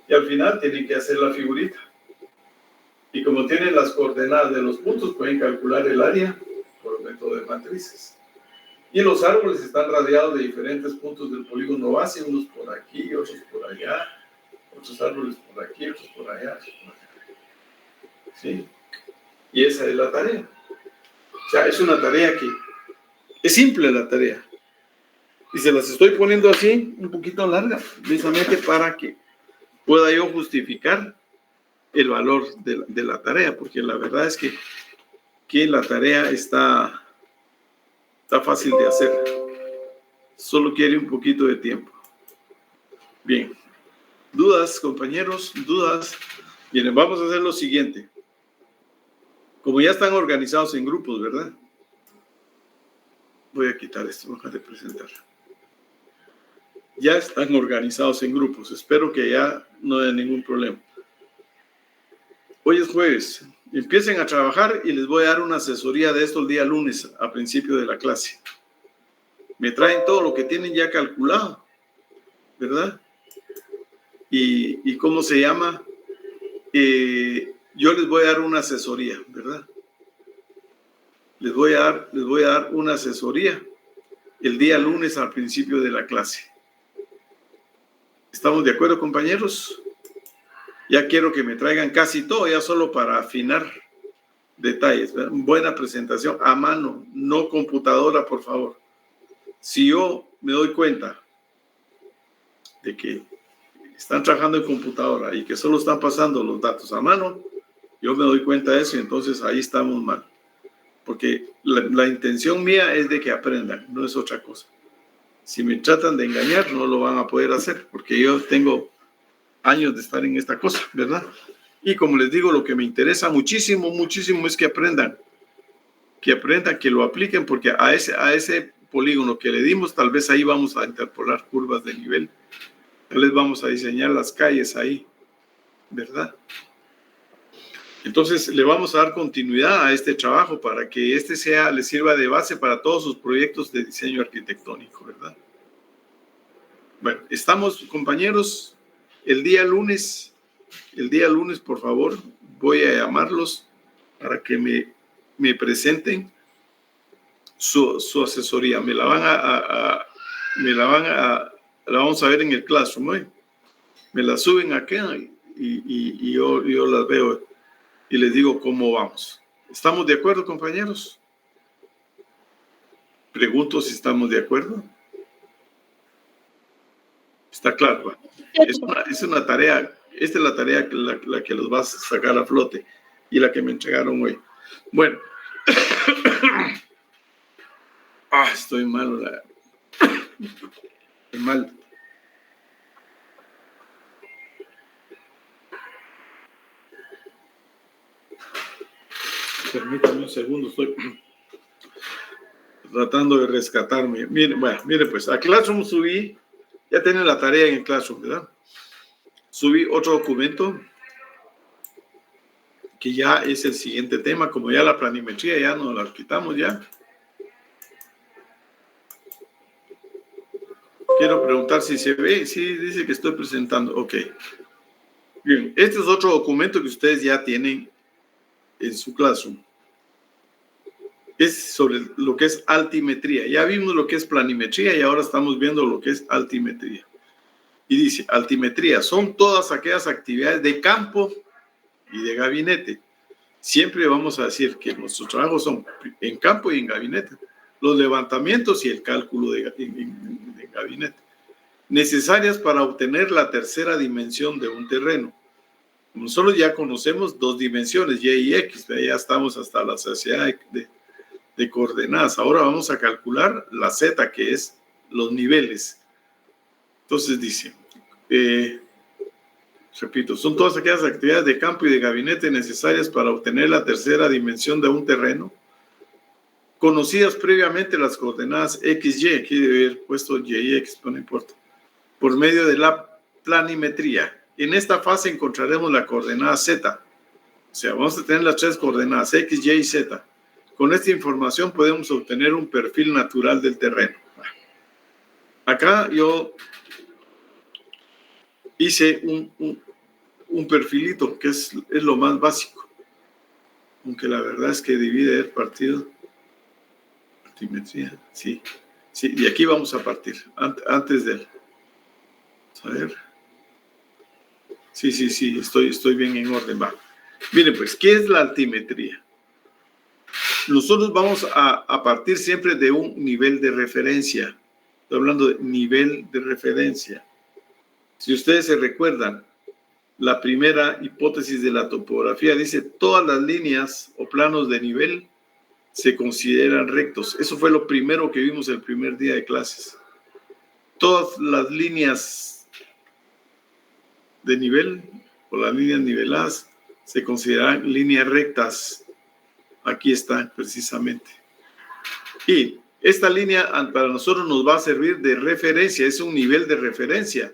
Y al final tienen que hacer la figurita. Y como tienen las coordenadas de los puntos, pueden calcular el área por el método de matrices. Y los árboles están radiados de diferentes puntos del polígono base, unos por aquí, otros por allá, otros árboles por aquí, otros por allá, otros por allá. ¿Sí? Y esa es la tarea. O sea, es una tarea que es simple la tarea. Y se las estoy poniendo así, un poquito larga, precisamente para que pueda yo justificar el valor de la tarea, porque la verdad es que la tarea está fácil de hacer. Solo quiere un poquito de tiempo. Bien. ¿Dudas, compañeros? ¿Dudas? Bien, vamos a hacer lo siguiente. Como ya están organizados en grupos, ¿verdad? Voy a quitar esto, dejar de presentar. Ya están organizados en grupos. Espero que ya no haya ningún problema. Hoy es jueves. Empiecen a trabajar y les voy a dar una asesoría de esto el día lunes, a principio de la clase. Me traen todo lo que tienen ya calculado, ¿verdad? Y ¿cómo se llama? Yo les voy a dar una asesoría, ¿verdad? Les voy a dar una asesoría el día lunes al principio de la clase. ¿Estamos de acuerdo, compañeros? Ya quiero que me traigan casi todo, ya solo para afinar detalles, ¿verdad? Buena presentación a mano, no computadora, por favor. Si yo me doy cuenta de que están trabajando en computadora y que solo están pasando los datos a mano, yo me doy cuenta de eso y entonces ahí estamos mal. Porque la intención mía es de que aprendan, no es otra cosa. Si me tratan de engañar, no lo van a poder hacer, porque yo tengo años de estar en esta cosa, ¿verdad? Y como les digo, lo que me interesa muchísimo, muchísimo es que aprendan, que lo apliquen, porque a ese polígono que le dimos, tal vez ahí vamos a interpolar curvas de nivel, tal vez vamos a diseñar las calles ahí, ¿verdad? Entonces le vamos a dar continuidad a este trabajo para que les sirva de base para todos sus proyectos de diseño arquitectónico, ¿verdad? Bueno, estamos, compañeros, el día lunes, por favor, voy a llamarlos para que me presenten su asesoría. La vamos a ver en el Classroom, ¿eh? Me la suben acá y yo las veo y les digo cómo vamos. ¿Estamos de acuerdo, compañeros? Pregunto si estamos de acuerdo. Está claro. Es una tarea. Esta es la tarea la que los va a sacar a flote y la que me entregaron hoy. Bueno. Estoy mal. Estoy mal. Permítame un segundo, estoy tratando de rescatarme. Mire, pues a Classroom subí, ya tienen la tarea en el Classroom, ¿verdad? Subí otro documento que ya es el siguiente tema, como ya la planimetría ya nos la quitamos ya. Quiero preguntar si se ve, sí dice que estoy presentando, ok. Bien, este es otro documento que ustedes ya tienen en su Classroom. Es sobre lo que es altimetría. Ya vimos lo que es planimetría y ahora estamos viendo lo que es altimetría. Y dice, altimetría son todas aquellas actividades de campo y de gabinete. Siempre vamos a decir que nuestros trabajos son en campo y en gabinete. Los levantamientos y el cálculo en gabinete. Necesarias para obtener la tercera dimensión de un terreno. Nosotros ya conocemos dos dimensiones, Y y X. Ya estamos hasta la saciedad de coordenadas. Ahora vamos a calcular la Z, que es los niveles. Entonces dice, repito, son todas aquellas actividades de campo y de gabinete necesarias para obtener la tercera dimensión de un terreno, conocidas previamente las coordenadas X, Y, aquí debe haber puesto Y y X, pero no importa, por medio de la planimetría. En esta fase encontraremos la coordenada Z, o sea, vamos a tener las tres coordenadas X, Y y Z. Con esta información podemos obtener un perfil natural del terreno. Acá yo hice un perfilito que es lo más básico, aunque la verdad es que divide el partido. Altimetría, sí, y aquí vamos a partir, antes de él. A ver. Sí, estoy bien en orden, va. Miren, pues, ¿qué es la altimetría? Nosotros vamos a partir siempre de un nivel de referencia. Estoy hablando de nivel de referencia. Si ustedes se recuerdan, la primera hipótesis de la topografía dice todas las líneas o planos de nivel se consideran rectos. Eso fue lo primero que vimos el primer día de clases. Todas las líneas de nivel o las líneas niveladas se consideran líneas rectas. Aquí está precisamente. Y esta línea para nosotros nos va a servir de referencia, es un nivel de referencia,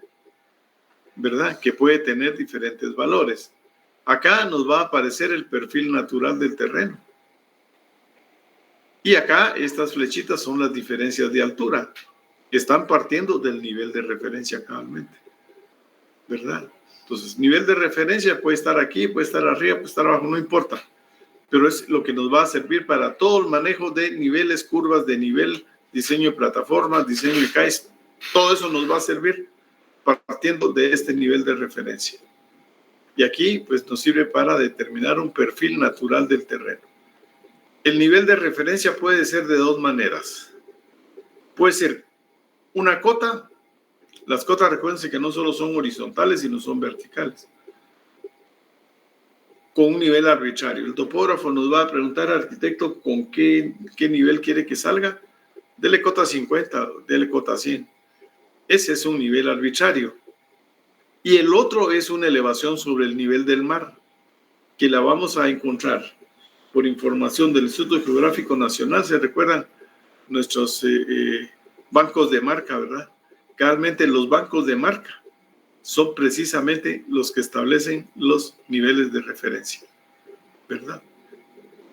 ¿verdad? Que puede tener diferentes valores. Acá nos va a aparecer el perfil natural del terreno. Y acá estas flechitas son las diferencias de altura, que están partiendo del nivel de referencia cabalmente, ¿verdad? Entonces, nivel de referencia puede estar aquí, puede estar arriba, puede estar abajo, no importa. Pero es lo que nos va a servir para todo el manejo de niveles, curvas de nivel, diseño de plataformas, diseño de CAIS. Todo eso nos va a servir partiendo de este nivel de referencia. Y aquí, pues, nos sirve para determinar un perfil natural del terreno. El nivel de referencia puede ser de dos maneras. Puede ser una cota. Las cotas, recuérdense que no solo son horizontales, sino son verticales. Con un nivel arbitrario. El topógrafo nos va a preguntar al arquitecto con qué nivel quiere que salga. Dele cota 50, dele cota 100. Ese es un nivel arbitrario. Y el otro es una elevación sobre el nivel del mar, que la vamos a encontrar por información del Instituto Geográfico Nacional. ¿Se recuerdan nuestros bancos de marca, verdad? Realmente los bancos de marca son precisamente los que establecen los niveles de referencia, ¿verdad?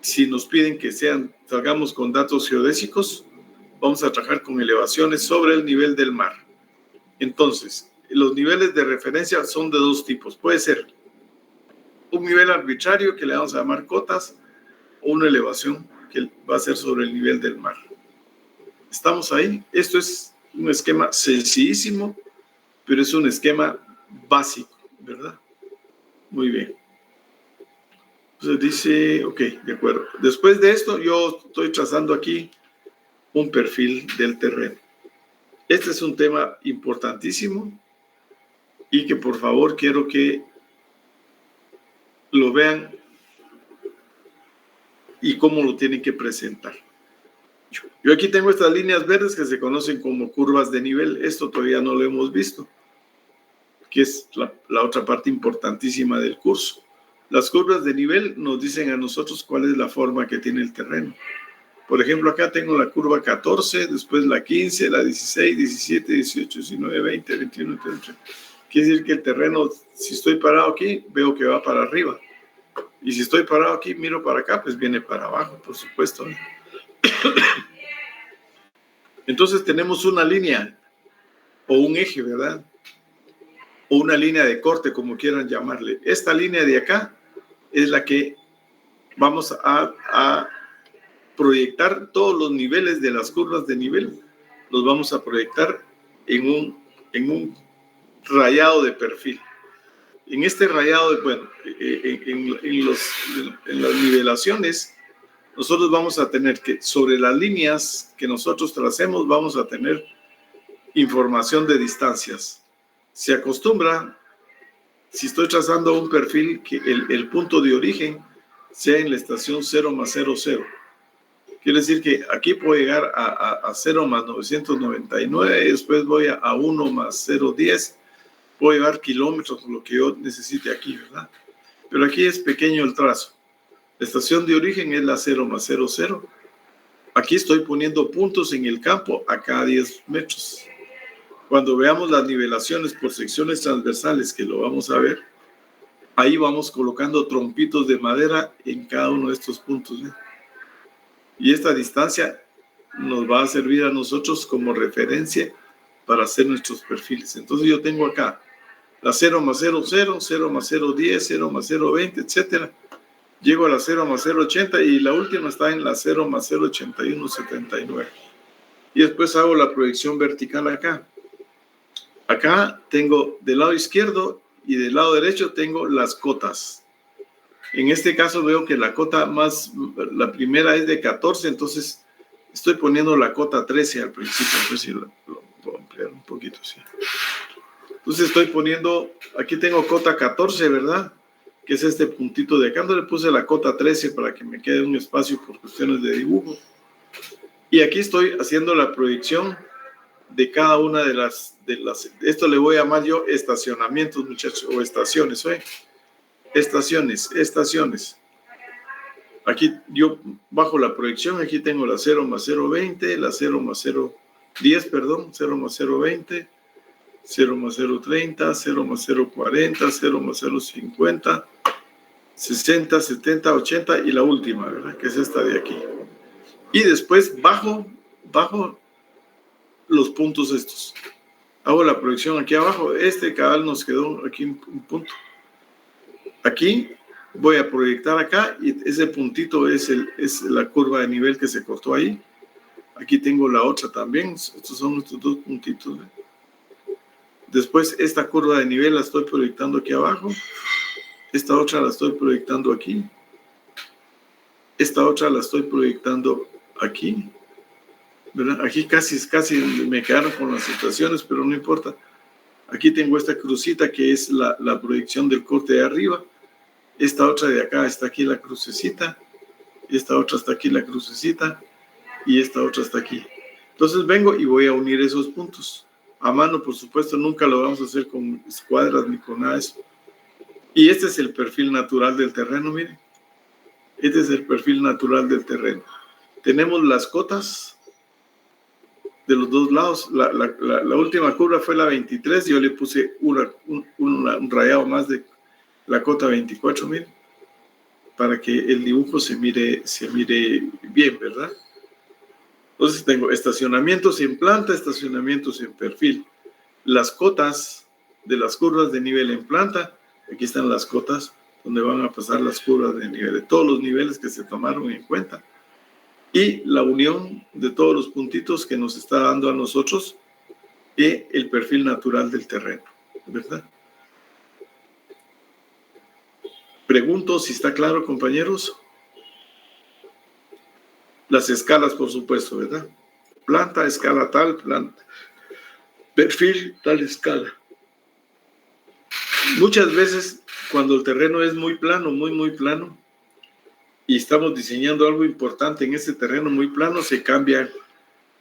Si nos piden que salgamos con datos geodésicos, vamos a trabajar con elevaciones sobre el nivel del mar. Entonces, los niveles de referencia son de dos tipos. Puede ser un nivel arbitrario que le vamos a llamar cotas o una elevación que va a ser sobre el nivel del mar. ¿Estamos ahí? Esto es un esquema sencillísimo, pero es un esquema básico, ¿verdad? Muy bien. Entonces dice, ok, de acuerdo. Después de esto, yo estoy trazando aquí un perfil del terreno. Este es un tema importantísimo y que por favor quiero que lo vean y cómo lo tienen que presentar. Yo aquí tengo estas líneas verdes que se conocen como curvas de nivel. Esto todavía no lo hemos visto, que es la otra parte importantísima del curso. Las curvas de nivel nos dicen a nosotros cuál es la forma que tiene el terreno. Por ejemplo, acá tengo la curva 14, después la 15, la 16, 17, 18, 19, 20, 21, 23. Quiere decir que el terreno, si estoy parado aquí, veo que va para arriba. Y si estoy parado aquí, miro para acá, pues viene para abajo, por supuesto. Entonces tenemos una línea o un eje, ¿verdad? O una línea de corte, como quieran llamarle. Esta línea de acá es la que vamos a proyectar todos los niveles de las curvas de nivel, los vamos a proyectar en un rayado de perfil. En este rayado, bueno, en las nivelaciones, nosotros vamos a tener que, sobre las líneas que nosotros tracemos, vamos a tener información de distancias. Se acostumbra, si estoy trazando un perfil, que el punto de origen sea en la estación 0 más 0, 0. Quiere decir que aquí puedo llegar a 0 más 999, después voy a 1 más 010, puedo llevar kilómetros, lo que yo necesite aquí, ¿verdad? Pero aquí es pequeño el trazo. La estación de origen es la 0 más 0, 0. Aquí estoy poniendo puntos en el campo a cada 10 metros. Cuando veamos las nivelaciones por secciones transversales, que lo vamos a ver, ahí vamos colocando trompitos de madera en cada uno de estos puntos, ¿eh? Y esta distancia nos va a servir a nosotros como referencia para hacer nuestros perfiles. Entonces yo tengo acá la 0 más 0, 0, 0 más 0, 10, 0 más 0, 20, etc. Llego a la 0 más 0, 80 y la última está en la 0 más 0, 81, 79. Y después hago la proyección vertical acá. Acá tengo del lado izquierdo y del lado derecho tengo las cotas. En este caso veo que la cota la primera es de 14, entonces estoy poniendo la cota 13 al principio. Entonces lo puedo ampliar un poquito, sí. Entonces estoy poniendo, aquí tengo cota 14, ¿verdad? Que es este puntito de acá, donde le puse la cota 13 para que me quede un espacio por cuestiones de dibujo. Y aquí estoy haciendo la proyección de cada una de las esto le voy a llamar yo estacionamientos, muchachos, o estaciones, ¿eh? Estaciones. Aquí yo bajo la proyección, aquí tengo la 0 más 0,20, la 0 más 0,10, perdón, 0 más 0,20, 0 más 0,30, 0 más 0,40, 0 más 0,50, 60, 70, 80 y la última, ¿verdad? Que es esta de aquí. Y después bajo los puntos estos. Hago la proyección aquí abajo. Cabal nos quedó aquí un punto. Aquí voy a proyectar acá y ese puntito es la curva de nivel que se cortó ahí. Aquí tengo la otra también. Estos son estos dos puntitos. Después esta curva de nivel la estoy proyectando aquí abajo. Esta otra la estoy proyectando aquí. Esta otra la estoy proyectando aquí. ¿Verdad? Aquí casi me quedaron con las situaciones, pero no importa. Aquí tengo esta crucita que es la proyección del corte de arriba. Esta otra de acá está aquí la crucecita. Esta otra está aquí la crucecita. Y esta otra está aquí. Entonces vengo y voy a unir esos puntos. A mano, por supuesto, nunca lo vamos a hacer con escuadras ni con nada de eso. Y este es el perfil natural del terreno, miren. Este es el perfil natural del terreno. Tenemos las cotas de los dos lados. La última curva fue la 23. Yo le puse un rayado más de la cota 24, miren, para que el dibujo se mire bien, ¿verdad? Entonces tengo estacionamientos en planta, estacionamientos en perfil. Las cotas de las curvas de nivel en planta, aquí están las cotas donde van a pasar las curvas de nivel, de todos los niveles que se tomaron en cuenta. Y la unión de todos los puntitos que nos está dando a nosotros y el perfil natural del terreno, ¿verdad? Pregunto si está claro, compañeros. Las escalas, por supuesto, ¿verdad? Planta, escala tal, planta. Perfil, tal escala. Muchas veces, cuando el terreno es muy plano, muy plano, y estamos diseñando algo importante en ese terreno muy plano, se cambian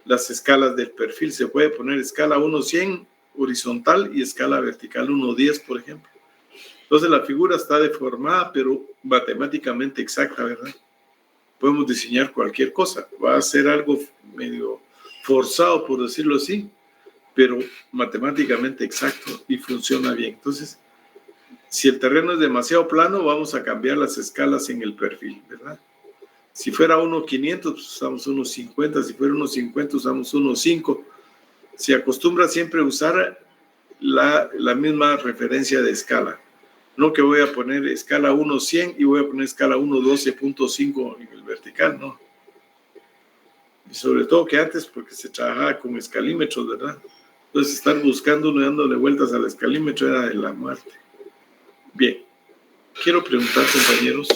las escalas del perfil. Se puede poner escala 1:100 horizontal y escala vertical 1:10, por ejemplo. Entonces la figura está deformada, pero matemáticamente exacta, ¿verdad? Podemos diseñar cualquier cosa. Va a ser algo medio forzado, por decirlo así, pero matemáticamente exacto y funciona bien. Entonces, si el terreno es demasiado plano, vamos a cambiar las escalas en el perfil, ¿verdad? Si fuera 1:500, pues usamos 1:50. Si fuera 1:50, usamos 1:5. Se acostumbra siempre a usar la misma referencia de escala. No que voy a poner escala 1, 100 y voy a poner escala 1, 12.5 en el vertical, no. Y sobre todo que antes, porque se trabajaba con escalímetros, ¿verdad? Entonces, estar buscando uno y dándole vueltas al escalímetro era de la muerte. Bien, quiero preguntar, compañeros,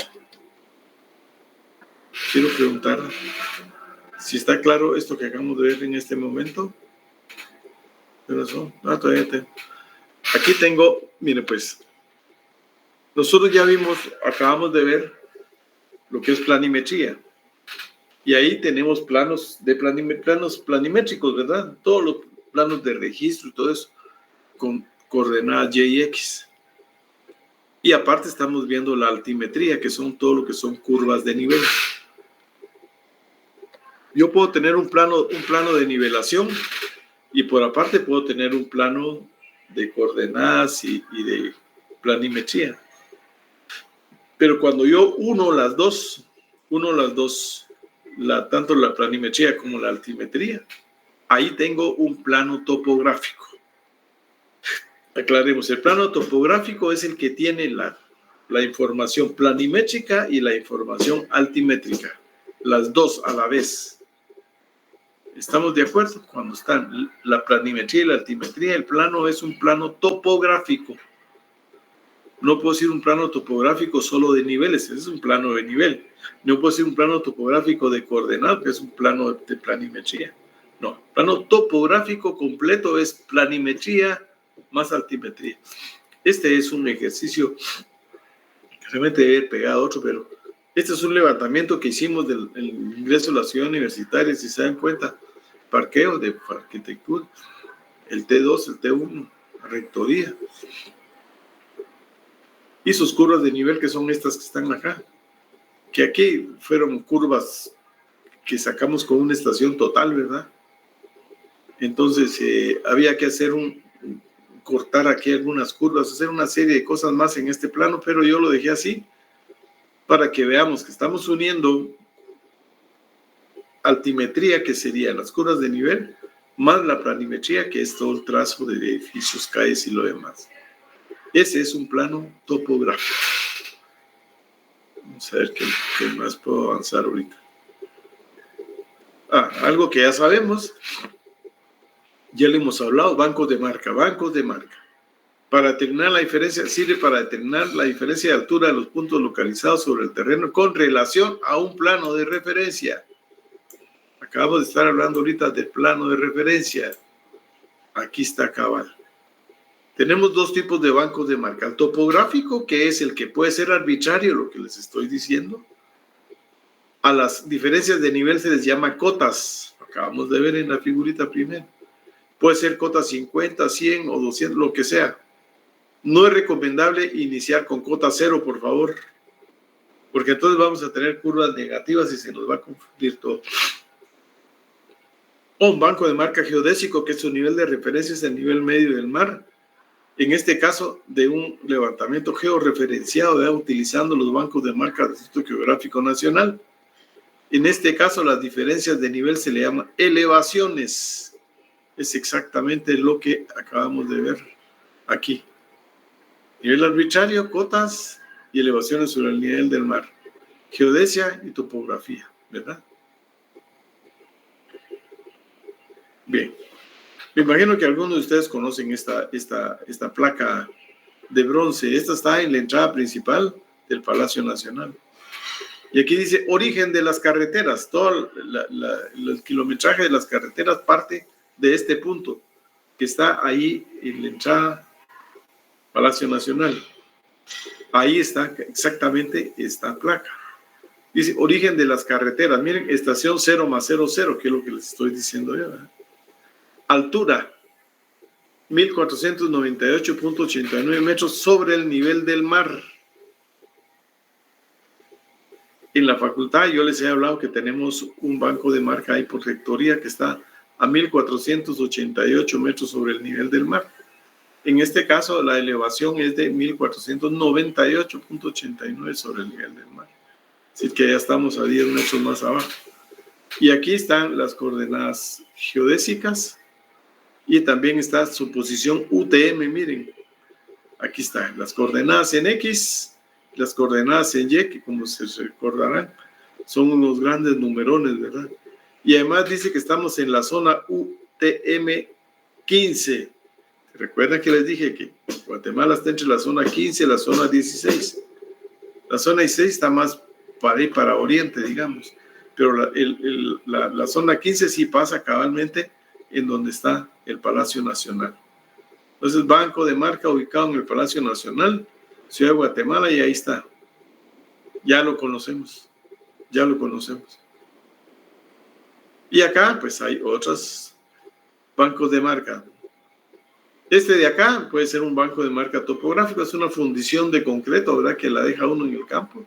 si está claro esto que acabamos de ver en este momento. Pero eso, no, todavía tengo. Aquí tengo, mire pues, nosotros ya acabamos de ver lo que es planimetría. Y ahí tenemos planos planimétricos, ¿verdad? Todos los planos de registro y todo eso con coordenadas Y y X. Y aparte estamos viendo la altimetría, que son todo lo que son curvas de nivel. Yo puedo tener un plano de nivelación y por aparte puedo tener un plano de coordenadas y de planimetría. Pero cuando yo uno las dos, tanto la planimetría como la altimetría, ahí tengo un plano topográfico. Aclaremos, el plano topográfico es el que tiene la información planimétrica y la información altimétrica, las dos a la vez. ¿Estamos de acuerdo? Cuando están la planimetría y la altimetría, el plano es un plano topográfico. No puedo decir un plano topográfico solo de niveles, ese es un plano de nivel. No puedo decir un plano topográfico de coordenadas, que es un plano de planimetría. No, plano topográfico completo es planimetría más altimetría. Este es un ejercicio que realmente debe haber pegado otro, pero este es un levantamiento que hicimos del ingreso a la ciudad universitaria, si se dan cuenta, parqueo de arquitectura, el T2, el T1, rectoría. Y sus curvas de nivel, que son estas que están acá, que aquí fueron curvas que sacamos con una estación total, ¿verdad? Entonces había que hacer cortar aquí algunas curvas, hacer una serie de cosas más en este plano, pero yo lo dejé así para que veamos que estamos uniendo altimetría, que serían las curvas de nivel, más la planimetría, que es todo el trazo de edificios, calles y lo demás. Ese es un plano topográfico. Vamos a ver qué más puedo avanzar ahorita. Algo que ya sabemos, ya le hemos hablado, bancos de marca. Para determinar la diferencia, sirve para determinar la diferencia de altura de los puntos localizados sobre el terreno con relación a un plano de referencia. Acabamos de estar hablando ahorita del plano de referencia. Aquí está cabal. Tenemos dos tipos de bancos de marca. El topográfico, que es el que puede ser arbitrario, lo que les estoy diciendo. A las diferencias de nivel se les llama cotas. Acabamos de ver en la figurita primero. Puede ser cota 50, 100 o 200, lo que sea. No es recomendable iniciar con cota 0, por favor. Porque entonces vamos a tener curvas negativas y se nos va a confundir todo. O un banco de marca geodésico, que su nivel de referencia es el nivel medio del mar. En este caso, de un levantamiento georreferenciado, utilizando los bancos de marca del Instituto Geográfico Nacional. En este caso, las diferencias de nivel se le llaman elevaciones. Es exactamente lo que acabamos de ver aquí. Nivel arbitrario, cotas y elevaciones sobre el nivel del mar. Geodesia y topografía, ¿verdad? Bien. Me imagino que algunos de ustedes conocen esta placa de bronce. Esta está en la entrada principal del Palacio Nacional. Y aquí dice origen de las carreteras. Todo el kilometraje de las carreteras parte de este punto, que está ahí en la entrada Palacio Nacional. Ahí está exactamente esta placa. Dice origen de las carreteras. Miren, estación 0+00, que es lo que les estoy diciendo yo, ¿verdad? Altura, 1498.89 metros sobre el nivel del mar. En la facultad yo les he hablado que tenemos un banco de marca ahí por rectoría que está a 1488 metros sobre el nivel del mar. En este caso la elevación es de 1498.89 sobre el nivel del mar. Así que ya estamos a 10 metros más abajo. Y aquí están las coordenadas geodésicas. Y también está su posición UTM, miren. Aquí está, las coordenadas en X, las coordenadas en Y, que como se recordarán, son unos grandes numerones, ¿verdad? Y además dice que estamos en la zona UTM 15. Recuerden que les dije que Guatemala está entre la zona 15 y la zona 16. La zona 16 está más para ir para oriente, digamos, pero la zona 15 sí pasa cabalmente en donde está el Palacio Nacional. Entonces, Banco de Marca ubicado en el Palacio Nacional, Ciudad de Guatemala, y ahí está. Ya lo conocemos. Y acá, pues hay otros bancos de marca. Este de acá puede ser un banco de marca topográfico, es una fundición de concreto, ¿verdad? Que la deja uno en el campo,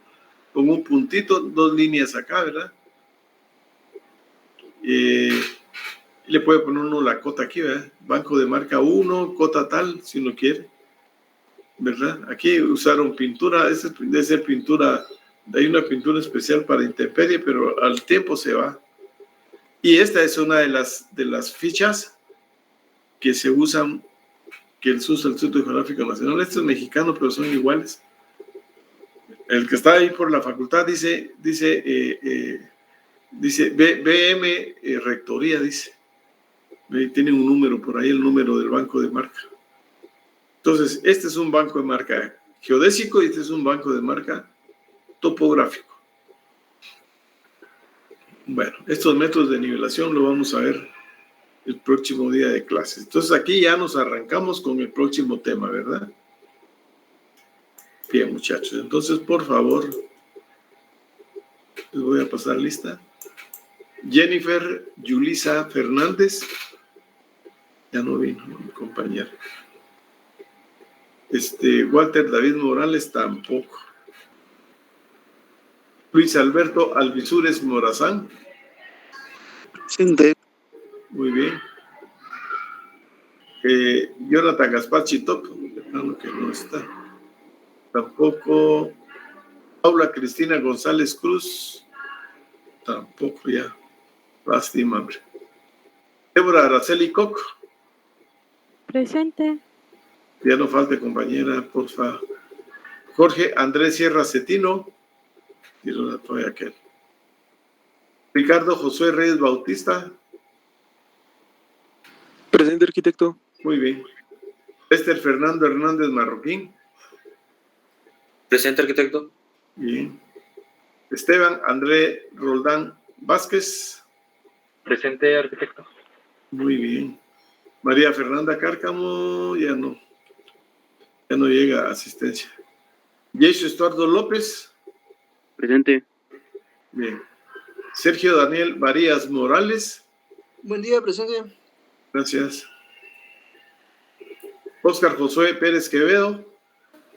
con un puntito, 2 líneas acá, ¿verdad? Le puede poner uno la cota aquí, ¿verdad? Banco de marca 1, cota tal, si uno quiere, ¿verdad? Aquí usaron pintura, debe ser pintura, hay una pintura especial para intemperie, pero al tiempo se va. Y esta es una de las fichas que se usan, que usa el Instituto Geográfico Nacional. Este es mexicano, pero son iguales. El que está ahí por la facultad dice BM Rectoría, dice. Tiene un número por ahí, el número del banco de marca. Entonces, este es un banco de marca geodésico y este es un banco de marca topográfico. Bueno, estos métodos de nivelación lo vamos a ver el próximo día de clases. Entonces, aquí ya nos arrancamos con el próximo tema, ¿verdad? Bien, muchachos. Entonces, por favor, les voy a pasar lista. Jennifer Yulisa Fernández. Ya no vino, mi compañera. Walter David Morales tampoco. Luis Alberto Alvisures Morazán. Presente. Muy bien. Jonathan Gaspar Chitop, claro que no está. Tampoco. Paula Cristina González Cruz. Tampoco ya. Lástima, hombre. Débora Araceli Coco. Presente. Ya no falte, compañera, por favor. Jorge Andrés Sierra Cetino. Aquel. Ricardo Josué Reyes Bautista. Presente, arquitecto. Muy bien. Esther Fernando Hernández Marroquín. Presente, arquitecto. Bien. Esteban André Roldán Vázquez. Presente, arquitecto. Muy bien. María Fernanda Cárcamo, ya no llega a asistencia. Jesús Estuardo López. Presente. Bien. Sergio Daniel Varías Morales. Buen día, presente. Gracias. Óscar Josué Pérez Quevedo.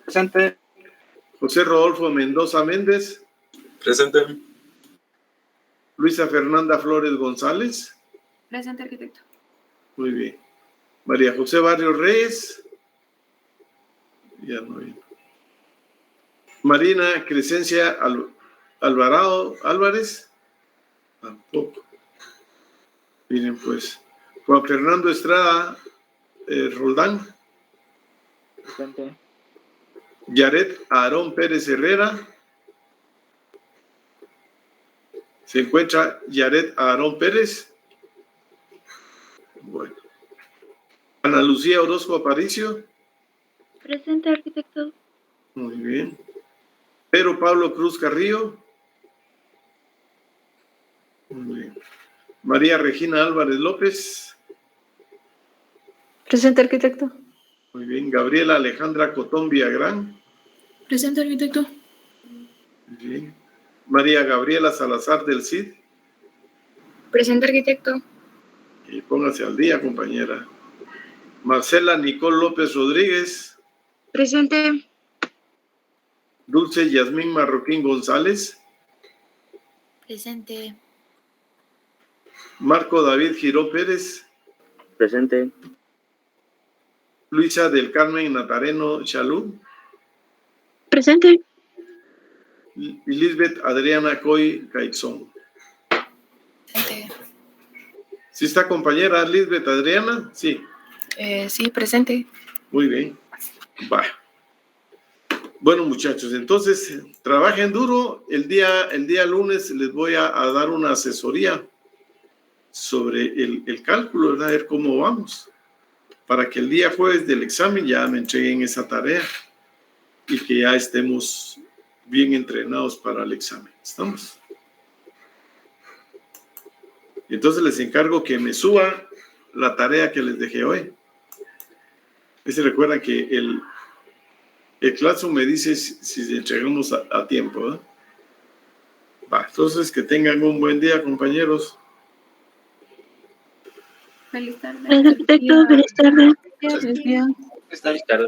Presente. José Rodolfo Mendoza Méndez. Presente. Luisa Fernanda Flores González. Presente, arquitecto. Muy bien. María José Barrios Reyes. Ya no vino. Marina Crescencia Alvarado Álvarez. Tampoco. Miren, pues. Juan Fernando Estrada Roldán. Presente. Yaret Aarón Pérez Herrera. Se encuentra Yaret Aarón Pérez. Bueno. Ana Lucía Orozco Aparicio. Presente, arquitecto. Muy bien. Pedro Pablo Cruz Carrillo. Muy bien. María Regina Álvarez López. Presente, arquitecto. Muy bien. Gabriela Alejandra Cotón Villagrán. Presente, arquitecto. Muy bien. María Gabriela Salazar del Cid. Presente, arquitecto. Y póngase al día, compañera. Marcela Nicole López Rodríguez. Presente. Dulce Yasmín Marroquín González. Presente. Marco David Giró Pérez. Presente. Luisa del Carmen Natareno Chalú. Presente. Y Lisbeth Adriana Coy Caixón. Presente. ¿Sí está, compañera Lisbeth Adriana? Sí. Sí, presente. Muy bien. Va. Bueno, muchachos, entonces trabajen duro. El día lunes les voy a dar una asesoría sobre el cálculo, ¿verdad? A ver cómo vamos, para que el día jueves del examen ya me entreguen esa tarea y que ya estemos bien entrenados para el examen. ¿Estamos? Entonces les encargo que me suba la tarea que les dejé hoy. Se recuerdan que el Classroom me dice si entregamos a tiempo, ¿verdad? Va, entonces que tengan un buen día, compañeros. Feliz tarde. Presente, arquitecto. Feliz tarde. Feliz tarde.